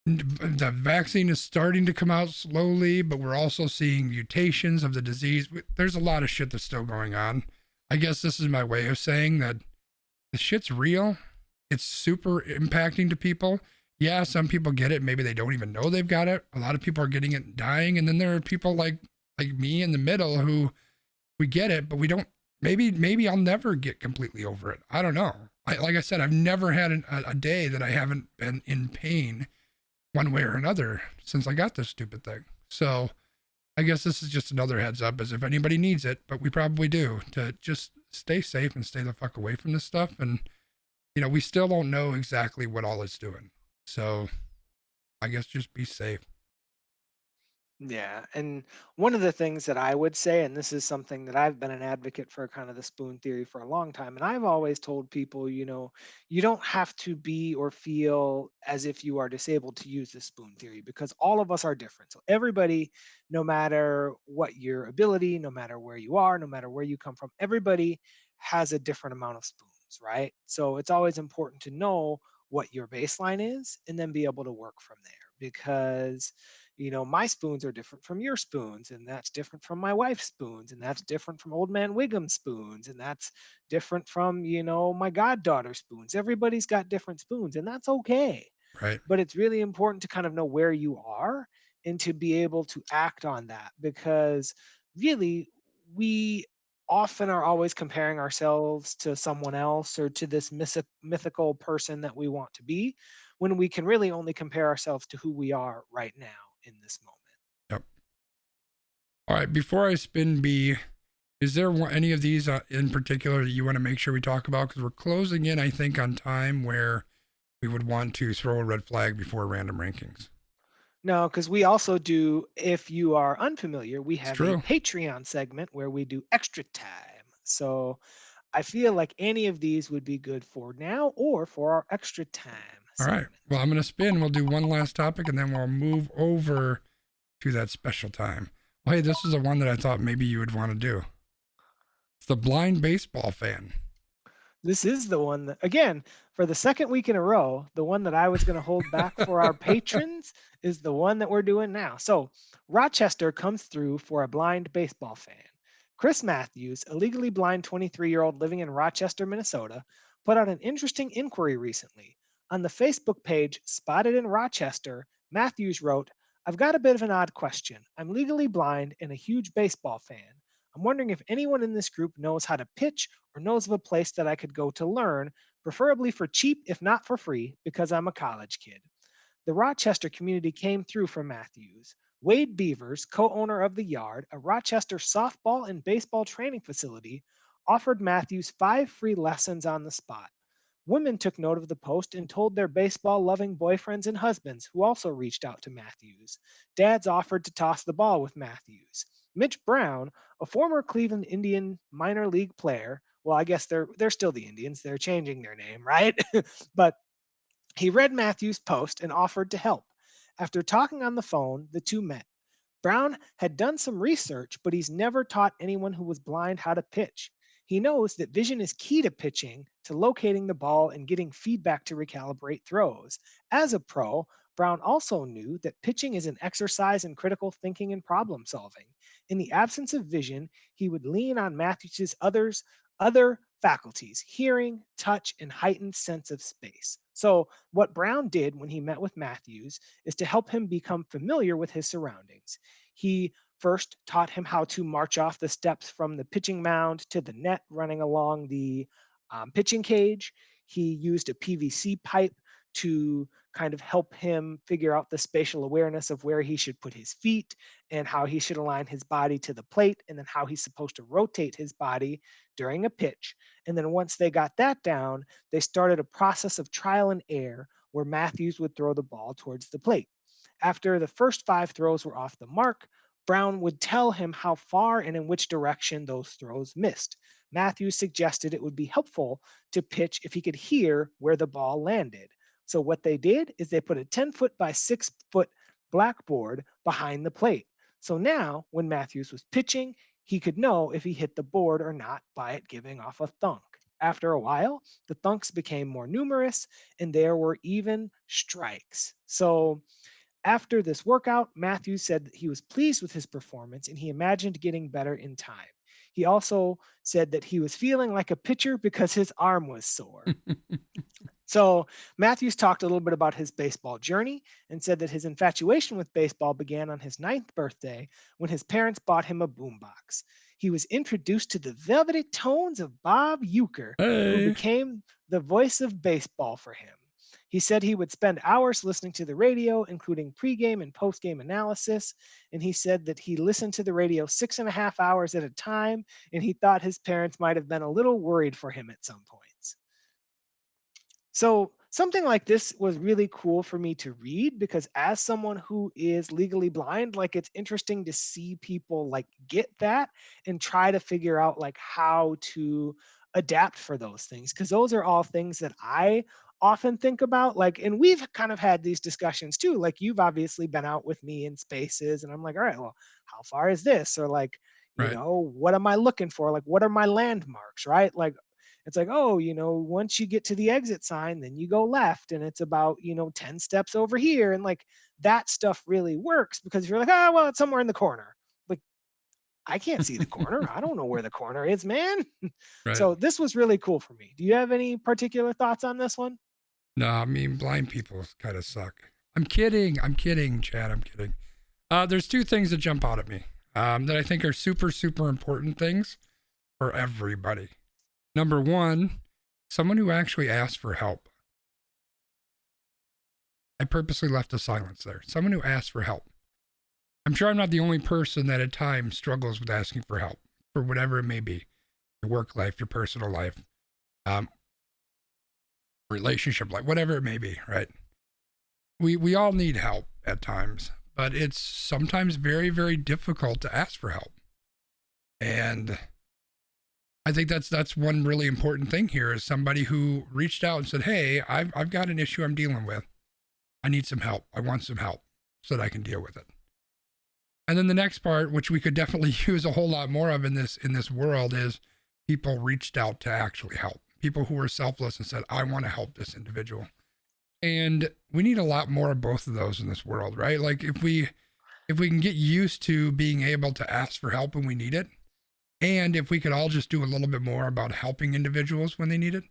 The vaccine is starting to come out slowly, but we're also seeing mutations of the disease. There's a lot of shit that's still going on. I guess this is my way of saying that the shit's real. It's super impacting to people. Yeah, some people get it. Maybe they don't even know they've got it. A lot of people are getting it and dying. And then there are people like me in the middle who we get it, but we don't, maybe I'll never get completely over it. I don't know. Like I said, I've never had a day that I haven't been in pain one way or another since I got this stupid thing. So I guess this is just another heads up, as if anybody needs it, but we probably do, to just stay safe and stay the fuck away from this stuff. And, we still don't know exactly what all it's doing. So I guess just be safe. Yeah, and one of the things that I would say, and this is something that I've been an advocate for kind of the spoon theory for a long time, and I've always told people, you don't have to be or feel as if you are disabled to use the spoon theory because all of us are different. So everybody, no matter what your ability, no matter where you are, no matter where you come from, everybody has a different amount of spoons, right? So it's always important to know what your baseline is and then be able to work from there because my spoons are different from your spoons, and that's different from my wife's spoons, and that's different from old man Wiggum's spoons, and that's different from, my goddaughter's spoons. Everybody's got different spoons, and that's okay. Right. But it's really important to kind of know where you are and to be able to act on that because really we often are always comparing ourselves to someone else or to this mythical person that we want to be when we can really only compare ourselves to who we are right now in this moment. Yep. All right, before I spin B, is there any of these in particular that you want to make sure we talk about? Because we're closing in, I think, on time where we would want to throw a red flag before random rankings. No, because we also do, if you are unfamiliar, we It's have a true. Patreon segment where we do extra time. So I feel like any of these would be good for now or for our extra time All right. segment. Well, I'm going to spin. We'll do one last topic and then we'll move over to that special time. Well, hey, this is the one that I thought maybe you would want to do. It's the blind baseball fan. This is the one that, again, for the second week in a row, the one that I was going to hold back for our patrons is the one that we're doing now. So, Rochester comes through for a blind baseball fan. Chris Matthews, a legally blind 23-year-old living in Rochester, Minnesota, put out an interesting inquiry recently. On the Facebook page Spotted in Rochester, Matthews wrote, "I've got a bit of an odd question. I'm legally blind and a huge baseball fan. I'm wondering if anyone in this group knows how to pitch or knows of a place that I could go to learn, preferably for cheap, if not for free, because I'm a college kid." The Rochester community came through for Matthews. Wade Beavers, co owner of The Yard, a Rochester softball and baseball training facility, offered Matthews 5 free lessons on the spot. Women took note of the post and told their baseball loving boyfriends and husbands, who also reached out to Matthews. Dads offered to toss the ball with Matthews. Mitch Brown, a former Cleveland Indian minor league player, well, I guess they're still the Indians, they're changing their name, right? But he read Matthews' post and offered to help. After talking on the phone, the two met. Brown had done some research, but he's never taught anyone who was blind how to pitch. He knows that vision is key to pitching, to locating the ball and getting feedback to recalibrate throws. As a pro, Brown also knew that pitching is an exercise in critical thinking and problem solving. In the absence of vision, he would lean on Matthews' other faculties, hearing, touch, and heightened sense of space. So, what Brown did when he met with Matthews is to help him become familiar with his surroundings. He first taught him how to march off the steps from the pitching mound to the net running along the pitching cage. He used a PVC pipe to kind of help him figure out the spatial awareness of where he should put his feet and how he should align his body to the plate, and then how he's supposed to rotate his body during a pitch. And then once they got that down, they started a process of trial and error where Matthews would throw the ball towards the plate. After the first 5 throws were off the mark, Brown would tell him how far and in which direction those throws missed. Matthews suggested it would be helpful to pitch if he could hear where the ball landed. So, what they did is they put a 10-foot by 6-foot blackboard behind the plate. So now, when Matthews was pitching, he could know if he hit the board or not by it giving off a thunk. After a while, the thunks became more numerous and there were even strikes. So, after this workout, Matthews said that he was pleased with his performance and he imagined getting better in time. He also said that he was feeling like a pitcher because his arm was sore. So Matthews talked a little bit about his baseball journey and said that his infatuation with baseball began on his 9th birthday when his parents bought him a boombox. He was introduced to the velvety tones of Bob Euchre, who Hey. became the voice of baseball for him. He said he would spend hours listening to the radio, including pregame and postgame analysis. And he said that he listened to the radio 6.5 hours at a time, and he thought his parents might have been a little worried for him at some points. So something like this was really cool for me to read because as someone who is legally blind, like it's interesting to see people like get that and try to figure out like how to adapt for those things because those are all things that I often think about like and we've kind of had these discussions too like you've obviously been out with me in spaces and I'm like all right well how far is this or like Right. what am I looking for like what are my landmarks right like it's like, oh, once you get to the exit sign, then you go left and it's about, 10 steps over here. And like that stuff really works because you're like, oh, well, it's somewhere in the corner. Like, I can't see the corner. I don't know where the corner is, man. Right. So this was really cool for me. Do you have any particular thoughts on this one? No, I mean, blind people kind of suck. I'm kidding. I'm kidding, Chad. I'm kidding. There's two things that jump out at me that I think are super, super important things for everybody. Number one, someone who actually asked for help. I purposely left a silence there. Someone who asked for help. I'm sure I'm not the only person that at times struggles with asking for help for whatever it may be, your work life, your personal life, um, relationship life, whatever it may be, right? We all need help at times, but it's sometimes very, very difficult to ask for help. And I think that's one really important thing here is somebody who reached out and said, "Hey, I've got an issue I'm dealing with. I need some help. I want some help so that I can deal with it." And then the next part, which we could definitely use a whole lot more of in this world, is people reached out to actually help. People who were selfless and said, "I want to help this individual." And we need a lot more of both of those in this world, right? Like if we can get used to being able to ask for help when we need it, and if we could all just do a little bit more about helping individuals when they need it,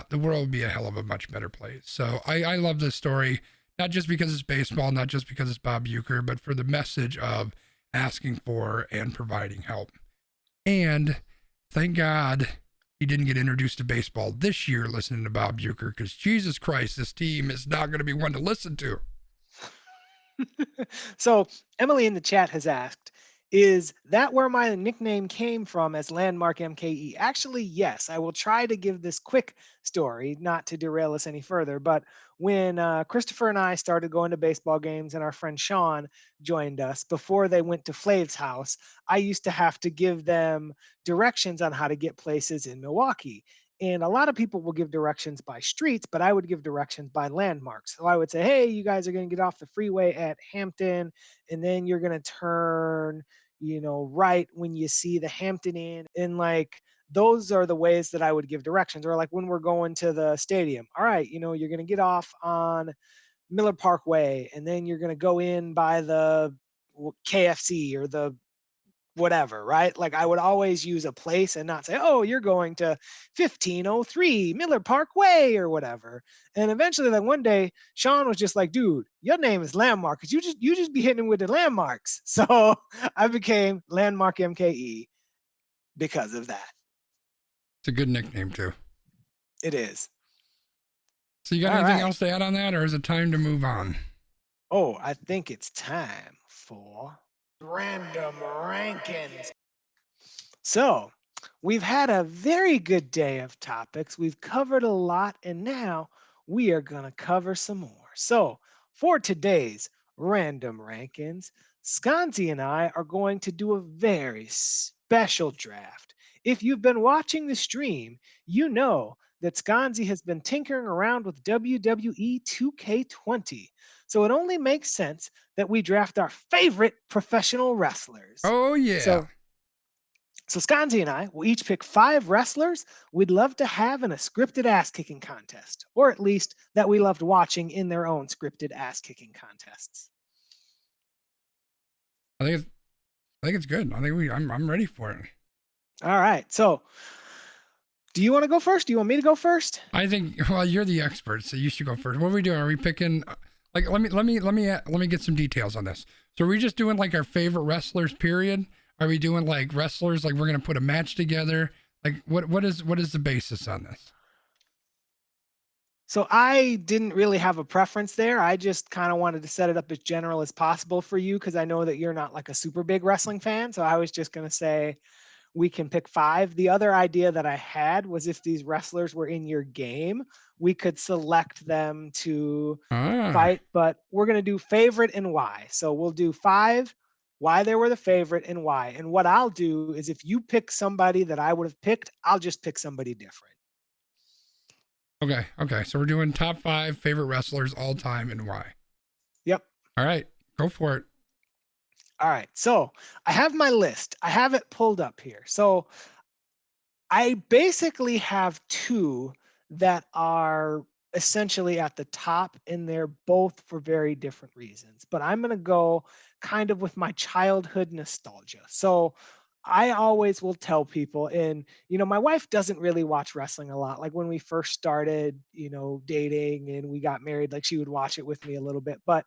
the world would be a hell of a much better place. So I love this story, not just because it's baseball, not just because it's Bob Uecker, but for the message of asking for and providing help. And thank God he didn't get introduced to baseball this year listening to Bob Uecker, because Jesus Christ, this team is not going to be one to listen to. So Emily in the chat has asked, is that where my nickname came from as Landmark MKE? Actually, yes. I will try to give this quick story, not to derail us any further. But when Christopher and I started going to baseball games and our friend Shawn joined us, before they went to Flav's house, I used to have to give them directions on how to get places in Milwaukee. And a lot of people will give directions by streets, but I would give directions by landmarks. So I would say, hey, you guys are going to get off the freeway at Hampton, and then you're going to turn, right when you see the Hampton Inn. And like, those are the ways that I would give directions. Or like when we're going to the stadium, all right, you're going to get off on Miller Parkway, and then you're going to go in by the KFC or the whatever, right? Like I would always use a place and not say, oh, you're going to 1503 Miller Park Way or whatever. And eventually, like one day, Shawn was just like, dude, your name is Landmark because you just be hitting with the landmarks. So I became Landmark MKE because of that. It's a good nickname too. It is. So you got All anything right. else to add on that, or is it time to move on? Oh, I think it's time for random rankings. So, we've had a very good day of topics. We've covered a lot, and now we are going to cover some more. So, for today's random rankings, Skanzi and I are going to do a very special draft. If you've been watching the stream, you know that Skanzi has been tinkering around with WWE 2K20. So, it only makes sense that we draft our favorite professional wrestlers. Oh yeah. So Skanzi and I will each pick 5 wrestlers we'd love to have in a scripted ass kicking contest, or at least that we loved watching in their own scripted ass kicking contests. I think it's I think it's good. I'm ready for it. All right. So do you want to go first? Do you want me to go first? I think you're the expert, so you should go first. What are we doing? Are we picking like let me get some details on this. So are we just doing like our favorite wrestlers period? Are we doing like wrestlers like we're going to put a match together? Like what is the basis on this? So I didn't really have a preference there. I just kind of wanted to set it up as general as possible for you because I know that you're not like a super big wrestling fan. So I was just going to say we can pick 5. The other idea that I had was if these wrestlers were in your game, we could select them to Ah. fight, but we're going to do favorite and why. So we'll do 5, why they were the favorite and why. And what I'll do is if you pick somebody that I would have picked, I'll just pick somebody different. Okay. So we're doing top 5 favorite wrestlers all time and why. Yep. All right. Go for it. All right. So I have my list. I have it pulled up here. So I basically have 2 that are essentially at the top, and they're both for very different reasons. But I'm going to go kind of with my childhood nostalgia. So I always will tell people, and my wife doesn't really watch wrestling a lot. Like when we first started, dating and we got married, like she would watch it with me a little bit. But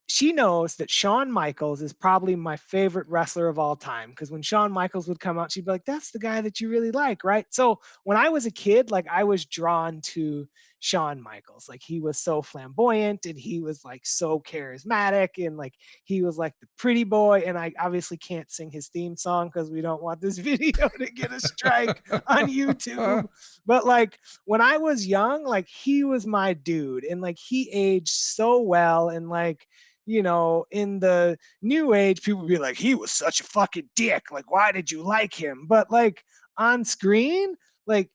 she knows that Shawn Michaels is probably my favorite wrestler of all time. Because when Shawn Michaels would come out, she'd be like, "That's the guy that you really like, right?" So when I was a kid, like I was drawn to Shawn Michaels. Like he was so flamboyant and he was like so charismatic and like he was like the pretty boy. And I obviously can't sing his theme song because we don't want this video to get a strike on YouTube. But like when I was young, like he was my dude and like he aged so well and like in the new age, people would be like, he was such a fucking dick. Like, why did you like him? But like on screen, like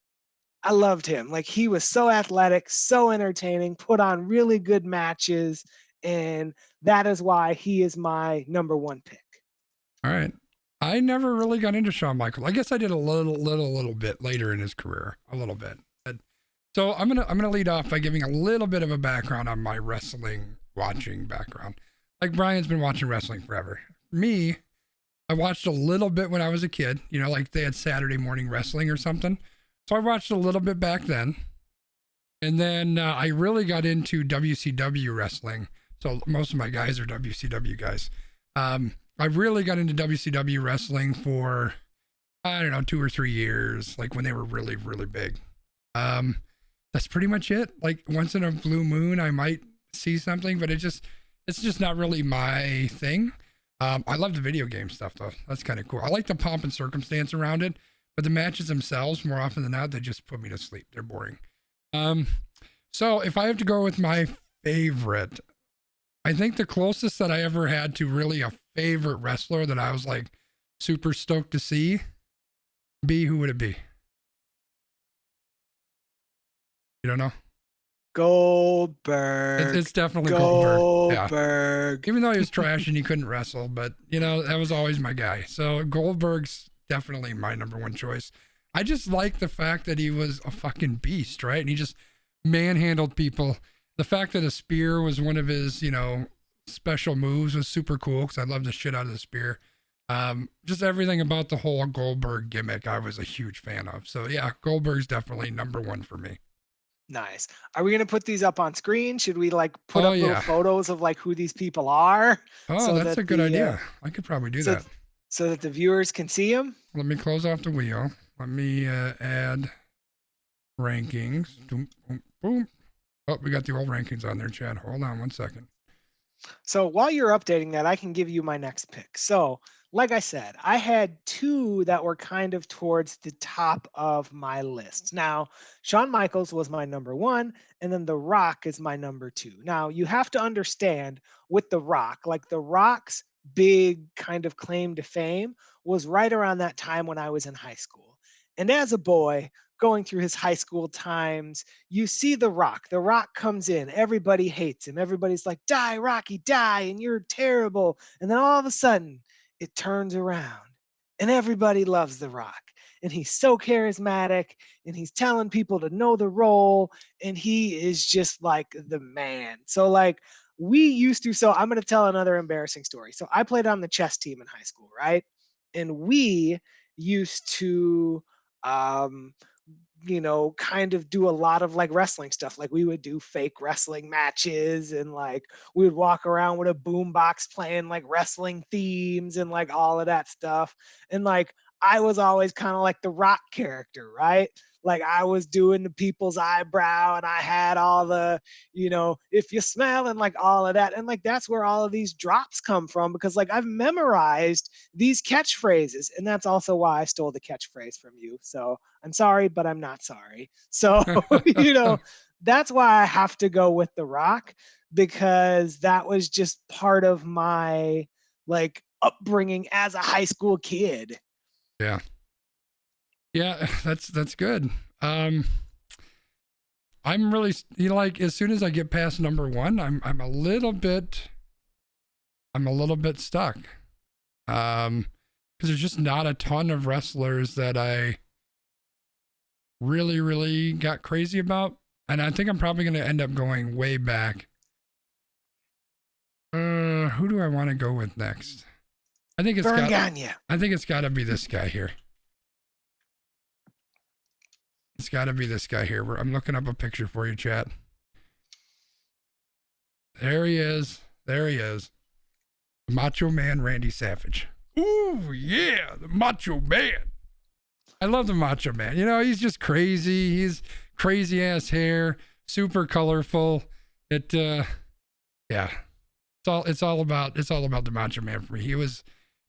I loved him. Like he was so athletic, so entertaining, put on really good matches. And that is why he is my number one pick. All right. I never really got into Shawn Michaels. I guess I did a little bit later in his career, a little bit. So I'm gonna lead off by giving a little bit of a background on my wrestling watching background. Like Brian's been watching wrestling forever. Me, I watched a little bit when I was a kid. Like they had Saturday morning wrestling or something. So I watched a little bit back then, and then I really got into WCW wrestling. So most of my guys are WCW guys. I really got into WCW wrestling for, I don't know, 2 or 3 years, like when they were really, really big. That's pretty much it. Like once in a blue moon, I might see something, but it's just not really my thing. I love the video game stuff though. That's kind of cool. I like the pomp and circumstance around it, but the matches themselves, more often than not, they just put me to sleep. They're boring. So if I have to go with my favorite, I think the closest that I ever had to really a favorite wrestler that I was like super stoked to see, who would it be? You don't know? Goldberg. It's definitely Goldberg. Yeah. Goldberg. Even though he was trash and he couldn't wrestle, but that was always my guy. So Goldberg's definitely my number one choice. I just like the fact that he was a fucking beast, right? And he just manhandled people. The fact that a spear was one of his, special moves was super cool because I love the shit out of the spear. Just everything about the whole Goldberg gimmick, I was a huge fan of. So yeah, Goldberg's definitely number one for me. Nice. Are we going to put these up on screen? Should we like put up little photos of like who these people are? Oh, that's a good idea. I could probably do that. So that the viewers can see them. Let me close off the wheel. Let me add rankings. Boom, boom, boom. Oh, we got the old rankings on there, Chad. Hold on one second. So while you're updating that, I can give you my next pick. So like I said, I had 2 that were kind of towards the top of my list. Now, Shawn Michaels was my number 1, and then The Rock is my number 2. Now, you have to understand with The Rock, like The Rock's big kind of claim to fame was right around that time when I was in high school. And as a boy, going through his high school times, you see The Rock. The Rock comes in, everybody hates him. Everybody's like, "Die, Rocky, die, and you're terrible." And then all of a sudden, it turns around and everybody loves The Rock. And he's so charismatic and he's telling people to know the role. And he is just like the man. So, like, so I'm going to tell another embarrassing story. So, I played on the chess team in high school, right? And we used to, kind of do a lot of like wrestling stuff. Like we would do fake wrestling matches and like we would walk around with a boombox playing like wrestling themes and like all of that stuff. And like I was always kind of like the Rock character, right? Like I was doing the people's eyebrow and I had all the, if you smell and like all of that. And like that's where all of these drops come from because like I've memorized these catchphrases. And that's also why I stole the catchphrase from you. So I'm sorry, but I'm not sorry. So, that's why I have to go with The Rock because that was just part of my like upbringing as a high school kid. Yeah. Yeah, that's good. I'm really like as soon as I get past number 1, I'm a little bit stuck. Because there's just not a ton of wrestlers that I really, really got crazy about. And I think I'm probably going to end up going way back. Who do I want to go with next? I think it's got to be this guy here. It's got to be this guy here. I'm looking up a picture for you, chat. There he is. There he is. Macho Man Randy Savage. Ooh, yeah, the Macho Man. I love the Macho Man. You know, he's just crazy. He's crazy ass hair, super colorful. Yeah. It's all about the Macho Man for me.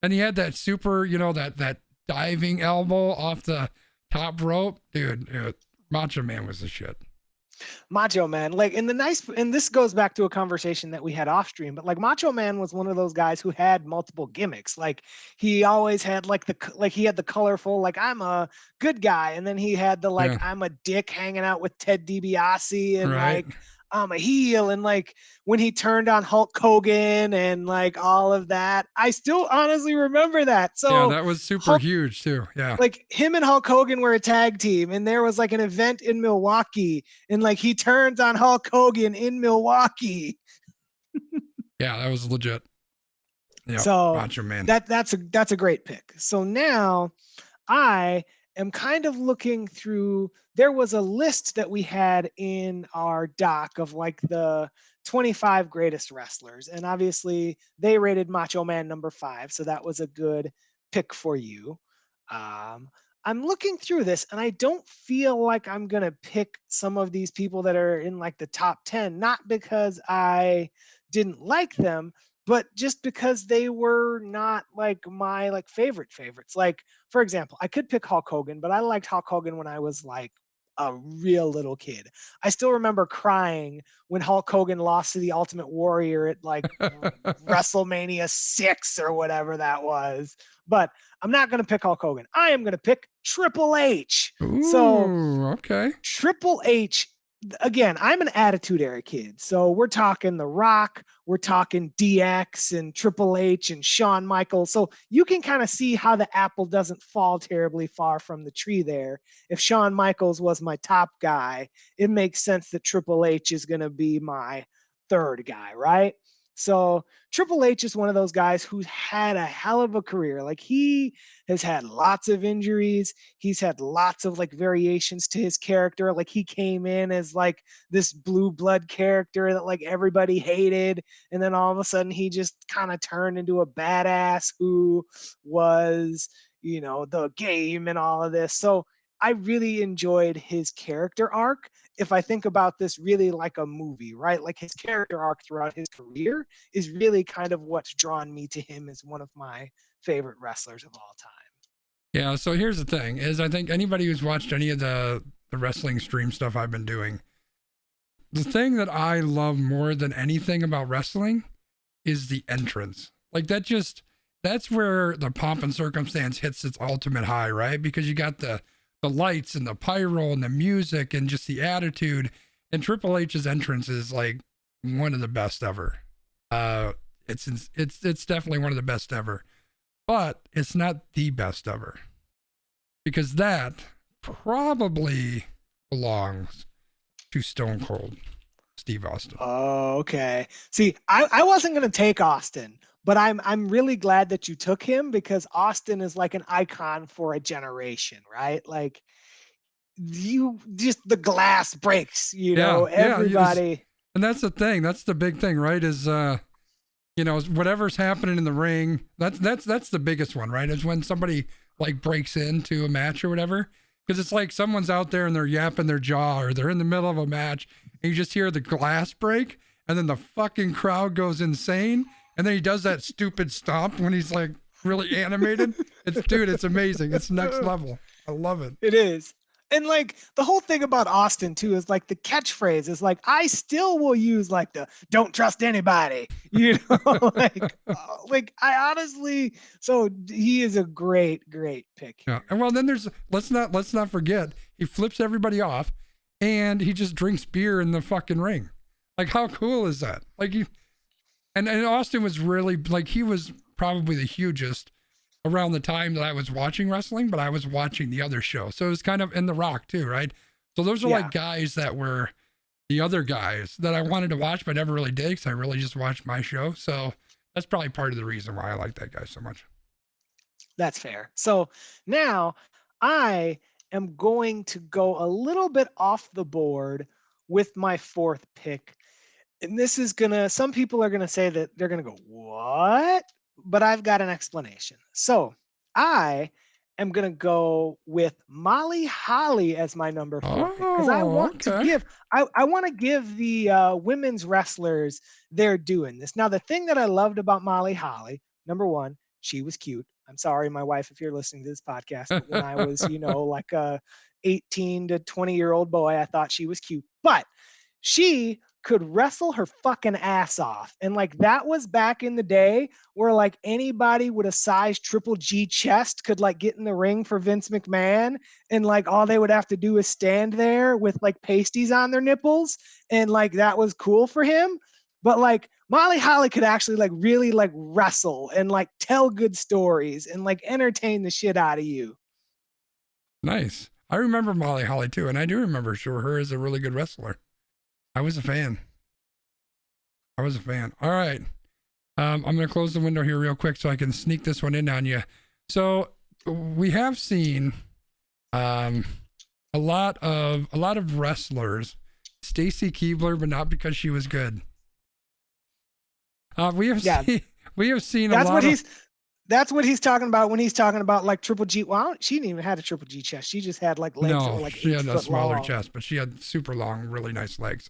And he had that super, that diving elbow off the top rope. Dude, Macho Man was the shit. Macho Man, like and this goes back to a conversation that we had off stream, but like Macho Man was one of those guys who had multiple gimmicks. Like he always had he had the colorful, like I'm a good guy, and then he had the like I'm a dick hanging out with Ted DiBiase, and right. like I'm a heel, and like when he turned on Hulk Hogan and like all of that, I still honestly remember that. So yeah, that was super huge too. Yeah, like him and Hulk Hogan were a tag team, and there was like an event in Milwaukee, and like he turns on Hulk Hogan in Milwaukee. Yeah, that was legit. Yeah, so Macho Man. That's a great pick. So now I am kind of looking through. There was a list that we had in our doc of like the 25 greatest wrestlers, and obviously they rated Macho Man number 5, so that was a good pick for you. I'm looking through this, and I don't feel like I'm gonna pick some of these people that are in like the top 10, not because I didn't like them, but just because they were not like my like favorites. Like, for example, I could pick Hulk Hogan, but I liked Hulk Hogan when I was like a real little kid. I still remember crying when Hulk Hogan lost to the Ultimate Warrior at like WrestleMania 6 or whatever that was. But I'm not going to pick Hulk Hogan. I am going to pick Triple H. Ooh, okay. Triple H, again, I'm an attitude era kid. So we're talking The Rock, we're talking DX and Triple H and Shawn Michaels. So you can kind of see how the apple doesn't fall terribly far from the tree there. If Shawn Michaels was my top guy, it makes sense that Triple H is going to be my third guy, right? So Triple H is one of those guys who's had a hell of a career. Like he has had lots of injuries. He's had lots of like variations to his character. Like he came in as like this blue blood character that like everybody hated. And then all of a sudden he just kind of turned into a badass who was, the game and all of this. So I really enjoyed his character arc. If I think about this really like a movie, right? Like his character arc throughout his career is really kind of what's drawn me to him as one of my favorite wrestlers of all time. Yeah, so here's the thing is I think anybody who's watched any of the wrestling stream stuff I've been doing, the thing that I love more than anything about wrestling is the entrance. Like that's where the pomp and circumstance hits its ultimate high, right? Because you got the lights and the pyro and the music and just the attitude. And Triple H's entrance is like one of the best ever. It's definitely one of the best ever, but it's not the best ever, because that probably belongs to Stone Cold Steve Austin. Oh, okay. See, I wasn't gonna take Austin, but I'm really glad that you took him, because Austin is like an icon for a generation, right? Like you just the glass breaks, everybody. And that's the thing. That's the big thing, right? Is whatever's happening in the ring, that's the biggest one, right? Is when somebody like breaks into a match or whatever. Because it's like someone's out there and they're yapping their jaw, or they're in the middle of a match and you just hear the glass break and then the fucking crowd goes insane. And then he does that stupid stomp when he's like really animated. It's amazing. It's next level. I love it. It is. And like the whole thing about Austin too is like the catchphrase is like, I still will use like the "don't trust anybody," like I honestly. So he is a great pick here. Yeah. And well, then let's not forget, he flips everybody off and he just drinks beer in the fucking ring. Like, how cool is that? Like and Austin was really like, he was probably the hugest around the time that I was watching wrestling, but I was watching the other show. So it was kind of in The Rock too, right? So those are like guys that were the other guys that I wanted to watch, but never really did, because I really just watched my show. So that's probably part of the reason why I like that guy so much. That's fair. So now I am going to go a little bit off the board with my fourth pick. And this is some people are gonna say that they're gonna go, what? But I've got an explanation. So I am gonna go with Molly Holly as my number 4 pick because Oh, okay. I want to give the women's wrestlers their due in this. Now, the thing that I loved about Molly Holly, number one, she was cute. I'm sorry, my wife, if you're listening to this podcast, but when I was, like a 18 to 20-year-old boy, I thought she was cute. But she could wrestle her fucking ass off. And like that was back in the day where like anybody with a size triple G chest could like get in the ring for Vince McMahon. And like all they would have to do is stand there with like pasties on their nipples. And like that was cool for him. But like Molly Holly could actually like really like wrestle and like tell good stories and like entertain the shit out of you. Nice. I remember Molly Holly too, and I do remember her as a really good wrestler. I was a fan. All right. I'm going to close the window here real quick so I can sneak this one in on you. So we have seen a lot of wrestlers. Stacy Keibler, but not because she was good. We have seen a lot. That's what he's talking about when he's talking about like triple G. Well, she didn't even have a triple G chest. She just had like legs that were like 8 foot long. She had a smaller chest, but she had super long, really nice legs.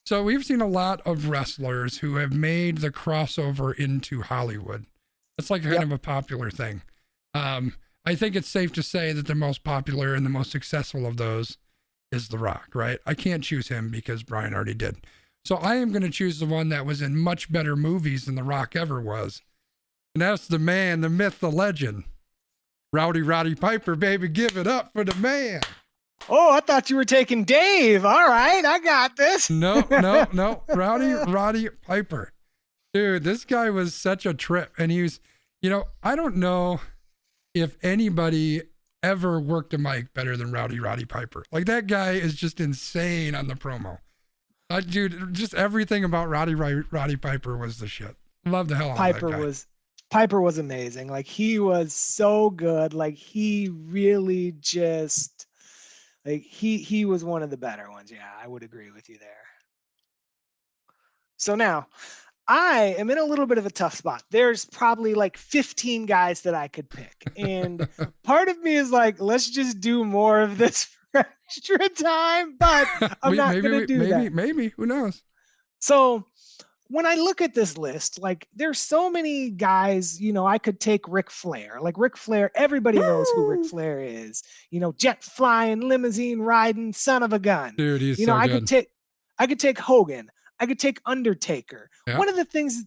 So we've seen a lot of wrestlers who have made the crossover into Hollywood. It's like kind of a popular thing. I think it's safe to say that the most popular and the most successful of those is The Rock, right? I can't choose him because Brian already did. So I am going to choose the one that was in much better movies than The Rock ever was. And that's the man, the myth, the legend. Roddy Piper, baby, give it up for the man. Oh, I thought you were taking Dave. All right, I got this. No. Roddy Piper. Dude, this guy was such a trip. And he was, I don't know if anybody ever worked a mic better than Roddy Piper. Like that guy is just insane on the promo. Dude, just everything about Roddy Piper was the shit. Love the hell out of that guy. Piper was amazing. Like he was so good. Like he really just like he was one of the better ones. Yeah, I would agree with you there. So now I am in a little bit of a tough spot. There's probably like 15 guys that I could pick. And part of me is like, let's just do more of this for extra time, but I'm not going to do that. Maybe, who knows? So when I look at this list, like there's so many guys, I could take Ric Flair. Like Ric Flair, everybody knows who Ric Flair is. Jet flying, limousine riding, son of a gun. Dude, he's so I good. I could take Hogan. I could take Undertaker. Yeah. One of the things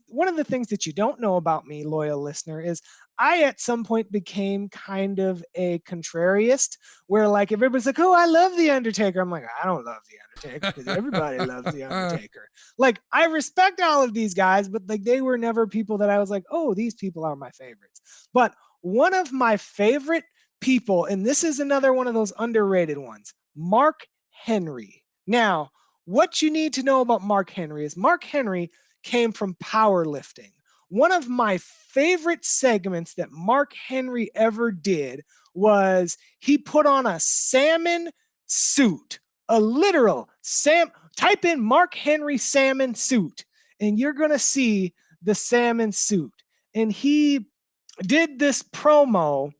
that you don't know about me, loyal listener, is I at some point became kind of a contrariist where like everybody's like, oh, I love the Undertaker. I'm like, I don't love the Undertaker because everybody loves the Undertaker. Like I respect all of these guys, but like they were never people that I was like, oh, these people are my favorites. But one of my favorite people, and this is another one of those underrated ones, Mark Henry. Now, what you need to know about Mark Henry is Mark Henry came from powerlifting. One of my favorite segments that Mark Henry ever did was he put on a salmon suit, a literal type in Mark Henry salmon suit, and you're going to see the salmon suit. And he did this promo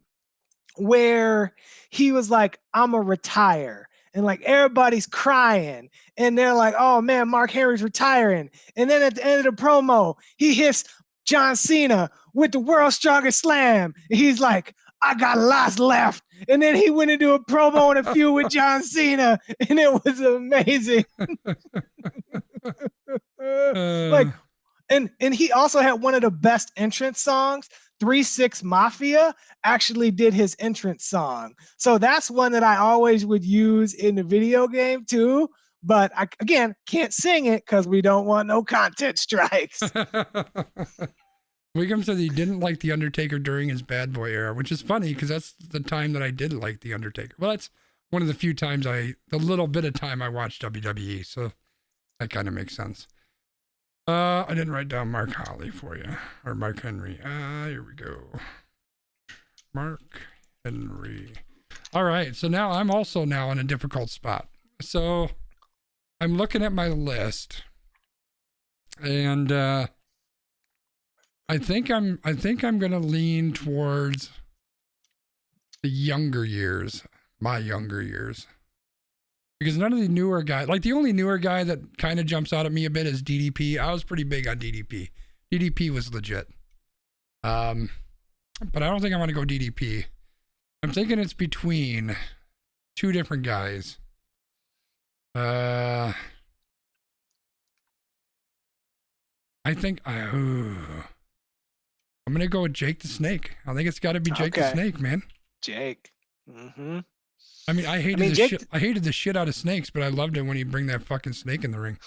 where he was like, I'm a retire. And like everybody's crying. And they're like, oh man, Mark Henry's retiring. And then at the end of the promo, he hits John Cena with the world's strongest slam. And he's like, I got lots left. And then he went into a promo and a feud with John Cena. And it was amazing. And he also had one of the best entrance songs. 3-6 Mafia actually did his entrance song. So that's one that I always would use in the video game too. But I, again, can't sing it because we don't want no content strikes. Wiggum said he didn't like The Undertaker during his Bad Boy era, which is funny because that's the time that I did like The Undertaker. Well, that's one of the few times the little bit of time I watched WWE. So that kind of makes sense. I didn't write down Mark Holly for you, or Mark Henry. Here we go. Mark Henry. All right, so now I'm also in a difficult spot. So I'm looking at my list, And I think I'm gonna lean towards the younger years, my younger years. Because none of the newer guys, like the only newer guy that kind of jumps out at me a bit is DDP. I was pretty big on DDP. DDP was legit. But I don't think I want to go DDP. I'm thinking it's between two different guys. I think I'm gonna go with Jake the Snake. I think it's got to be Jake the Snake, man. Jake. Mm-hmm. I mean, I hated the shit out of snakes, but I loved it when he'd bring that fucking snake in the ring.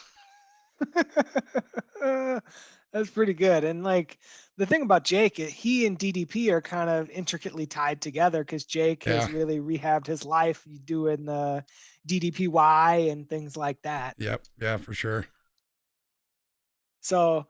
That's pretty good. And like the thing about Jake, he and DDP are kind of intricately tied together because Jake has really rehabbed his life doing the DDPY and things like that. Yep. Yeah, for sure. So,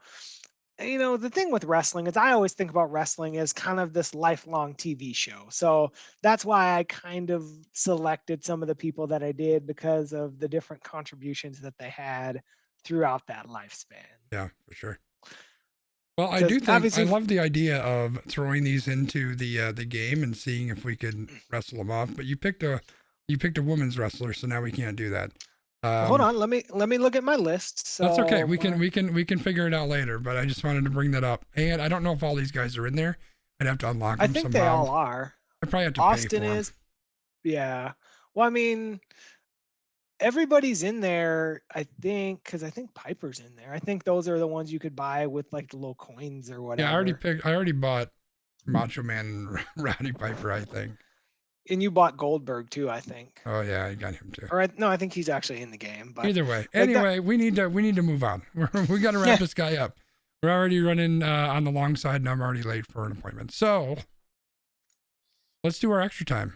you know, the thing with wrestling is I always think about wrestling as kind of this lifelong TV show. So that's why I kind of selected some of the people that I did because of the different contributions that they had throughout that lifespan. Yeah, for sure. Well, I do think I love the idea of throwing these into the game and seeing if we could wrestle them off. But you picked a women's wrestler, so now we can't do that. Hold on, let me look at my list. So, that's okay. We can figure it out later. But I just wanted to bring that up. And I don't know if all these guys are in there. I'd have to unlock them somehow. I think they all are. I probably have to Austin pay for is. Yeah. Well, I mean, everybody's in there, I think, because I think Piper's in there. I think those are the ones you could buy with like the low coins or whatever. Yeah, I already bought Macho Man and Roddy Piper, I think. And you bought Goldberg too, I think. Oh yeah, I got him too. All right, no, I think he's actually in the game. But either way, anyway, we need to move on. We got to wrap this guy up. We're already running on the long side, and I'm already late for an appointment. So let's do our extra time.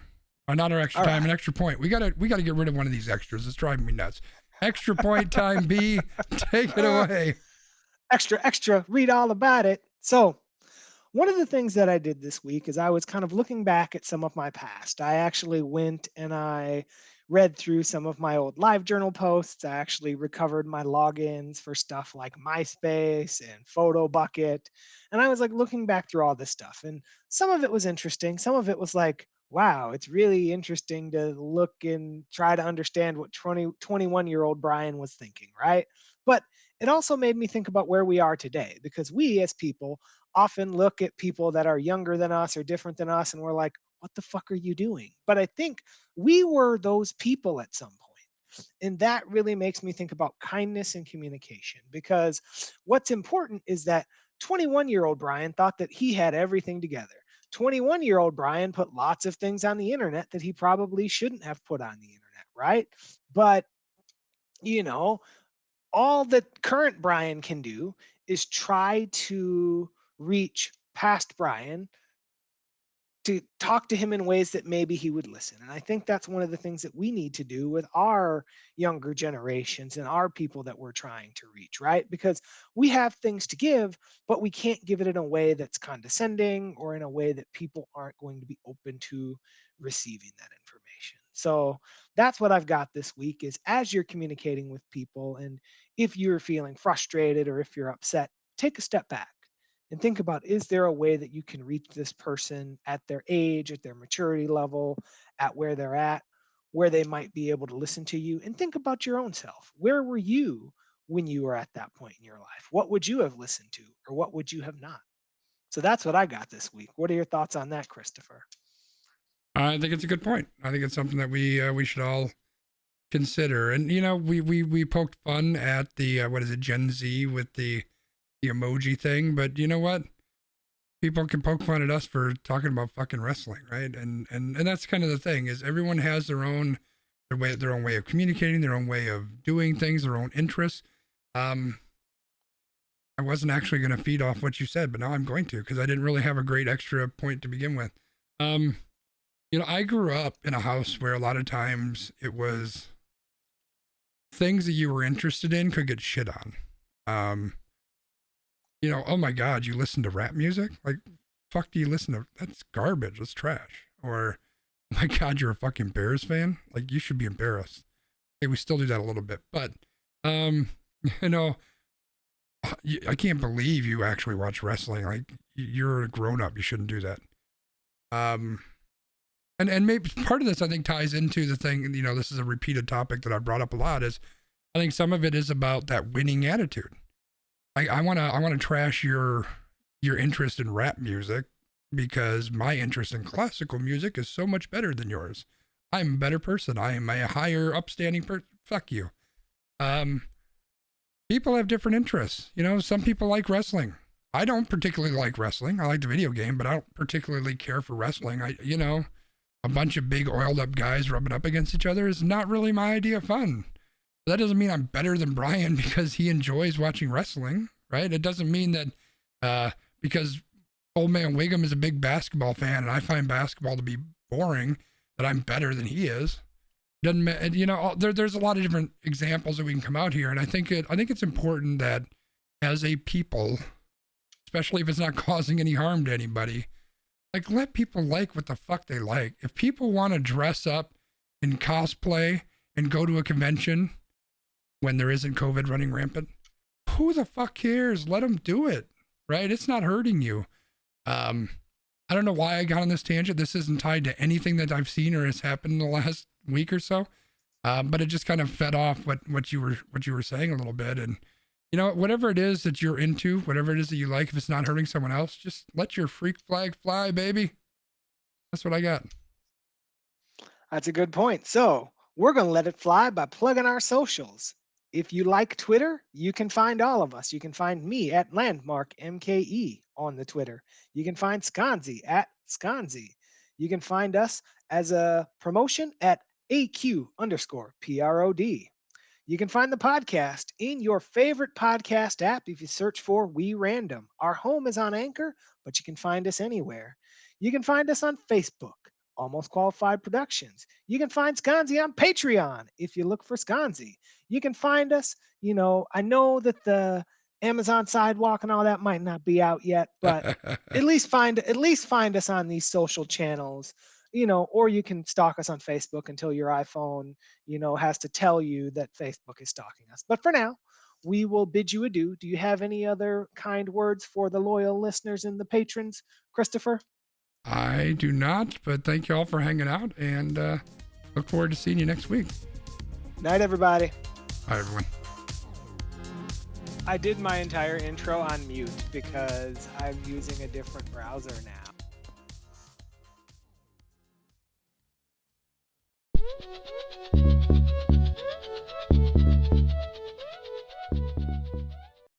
Not our extra time, an extra point. We gotta get rid of one of these extras. It's driving me nuts. Extra point time, B. Take it away. Extra. Read all about it. So one of the things that I did this week is I was kind of looking back at some of my past. I actually went and I read through some of my old live journal posts. I actually recovered my logins for stuff like MySpace and Photo Bucket. And I was like looking back through all this stuff. And some of it was interesting. Some of it was like, wow, it's really interesting to look and try to understand what 21-year-old Brian was thinking, right? But it also made me think about where we are today, because we as people often look at people that are younger than us or different than us and we're like, what the fuck are you doing? But I think we were those people at some point. And that really makes me think about kindness and communication, because what's important is that 21-year-old Brian thought that he had everything together. 21-year-old Brian put lots of things on the internet that he probably shouldn't have put on the internet, right? But, you know, all that current Brian can do is try to reach past Brian to talk to him in ways that maybe he would listen. And I think that's one of the things that we need to do with our younger generations and our people that we're trying to reach, right? Because we have things to give, but we can't give it in a way that's condescending or in a way that people aren't going to be open to receiving that information. So that's what I've got this week is, as you're communicating with people, and if you're feeling frustrated or if you're upset, take a step back and think about, is there a way that you can reach this person at their age, at their maturity level, at where they're at, where they might be able to listen to you? And think about your own self. Where were you when you were at that point in your life? What would you have listened to, or what would you have not? So that's what I got this week. What are your thoughts on that, Christopher? I think it's a good point. I think it's something that we should all consider. And you know, we poked fun at the what is it, Gen Z with the emoji thing, but you know what? People can poke fun at us for talking about fucking wrestling, right? And that's kind of the thing, is everyone has their own way of communicating, their own way of doing things, their own interests. I wasn't actually going to feed off what you said, but now I'm going to, because I didn't really have a great extra point to begin with. You know, I grew up in a house where a lot of times it was things that you were interested in could get shit on. You know, oh my God, you listen to rap music? Like, fuck do you listen to? That's garbage. That's trash. Or, oh my God, you're a fucking Bears fan? Like, you should be embarrassed. Okay, we still do that a little bit. But, you know, I can't believe you actually watch wrestling. Like, you're a grown up. You shouldn't do that. And maybe part of this, I think, ties into the thing, you know, this is a repeated topic that I've brought up a lot, is I think some of it is about that winning attitude. I want to trash your interest in rap music because my interest in classical music is so much better than yours. I'm a better person. I am a higher upstanding person. Fuck you. People have different interests. You know, some people like wrestling. I don't particularly like wrestling. I like the video game, but I don't particularly care for wrestling. A bunch of big oiled up guys rubbing up against each other is not really my idea of fun. That doesn't mean I'm better than Brian because he enjoys watching wrestling, right? It doesn't mean that because old man Wiggum is a big basketball fan and I find basketball to be boring, that I'm better than he is. Doesn't, you know, there's a lot of different examples that we can come out here, and I think it's important that as a people, especially if it's not causing any harm to anybody, like, let people like what the fuck they like. If people want to dress up in cosplay and go to a convention when there isn't COVID running rampant, who the fuck cares? Let them do it, right? It's not hurting you. I don't know why I got on this tangent. This isn't tied to anything that I've seen or has happened in the last week or so, but it just kind of fed off what you were saying a little bit. And you know, whatever it is that you're into, whatever it is that you like, if it's not hurting someone else, just let your freak flag fly, baby. That's what I got. That's a good point. So we're going to let it fly by plugging our socials. If you like Twitter, you can find all of us. You can find me at Landmark MKE on the Twitter. You can find Sconzi at Sconzi. You can find us as a promotion at AQ_PROD. You can find the podcast in your favorite podcast app if you search for We Random. Our home is on Anchor, but you can find us anywhere. You can find us on Facebook, Almost Qualified Productions. You can find Sconzi on Patreon if you look for Sconzi. You can find us, you know, I know that the Amazon Sidewalk and all that might not be out yet, but at least find us on these social channels, you know, or you can stalk us on Facebook until your iPhone, you know, has to tell you that Facebook is stalking us. But for now, we will bid you adieu. Do you have any other kind words for the loyal listeners and the patrons, Christopher? I do not, but thank you all for hanging out, and look forward to seeing you next week. Night, everybody. Bye, everyone. I did my entire intro on mute because I'm using a different browser now.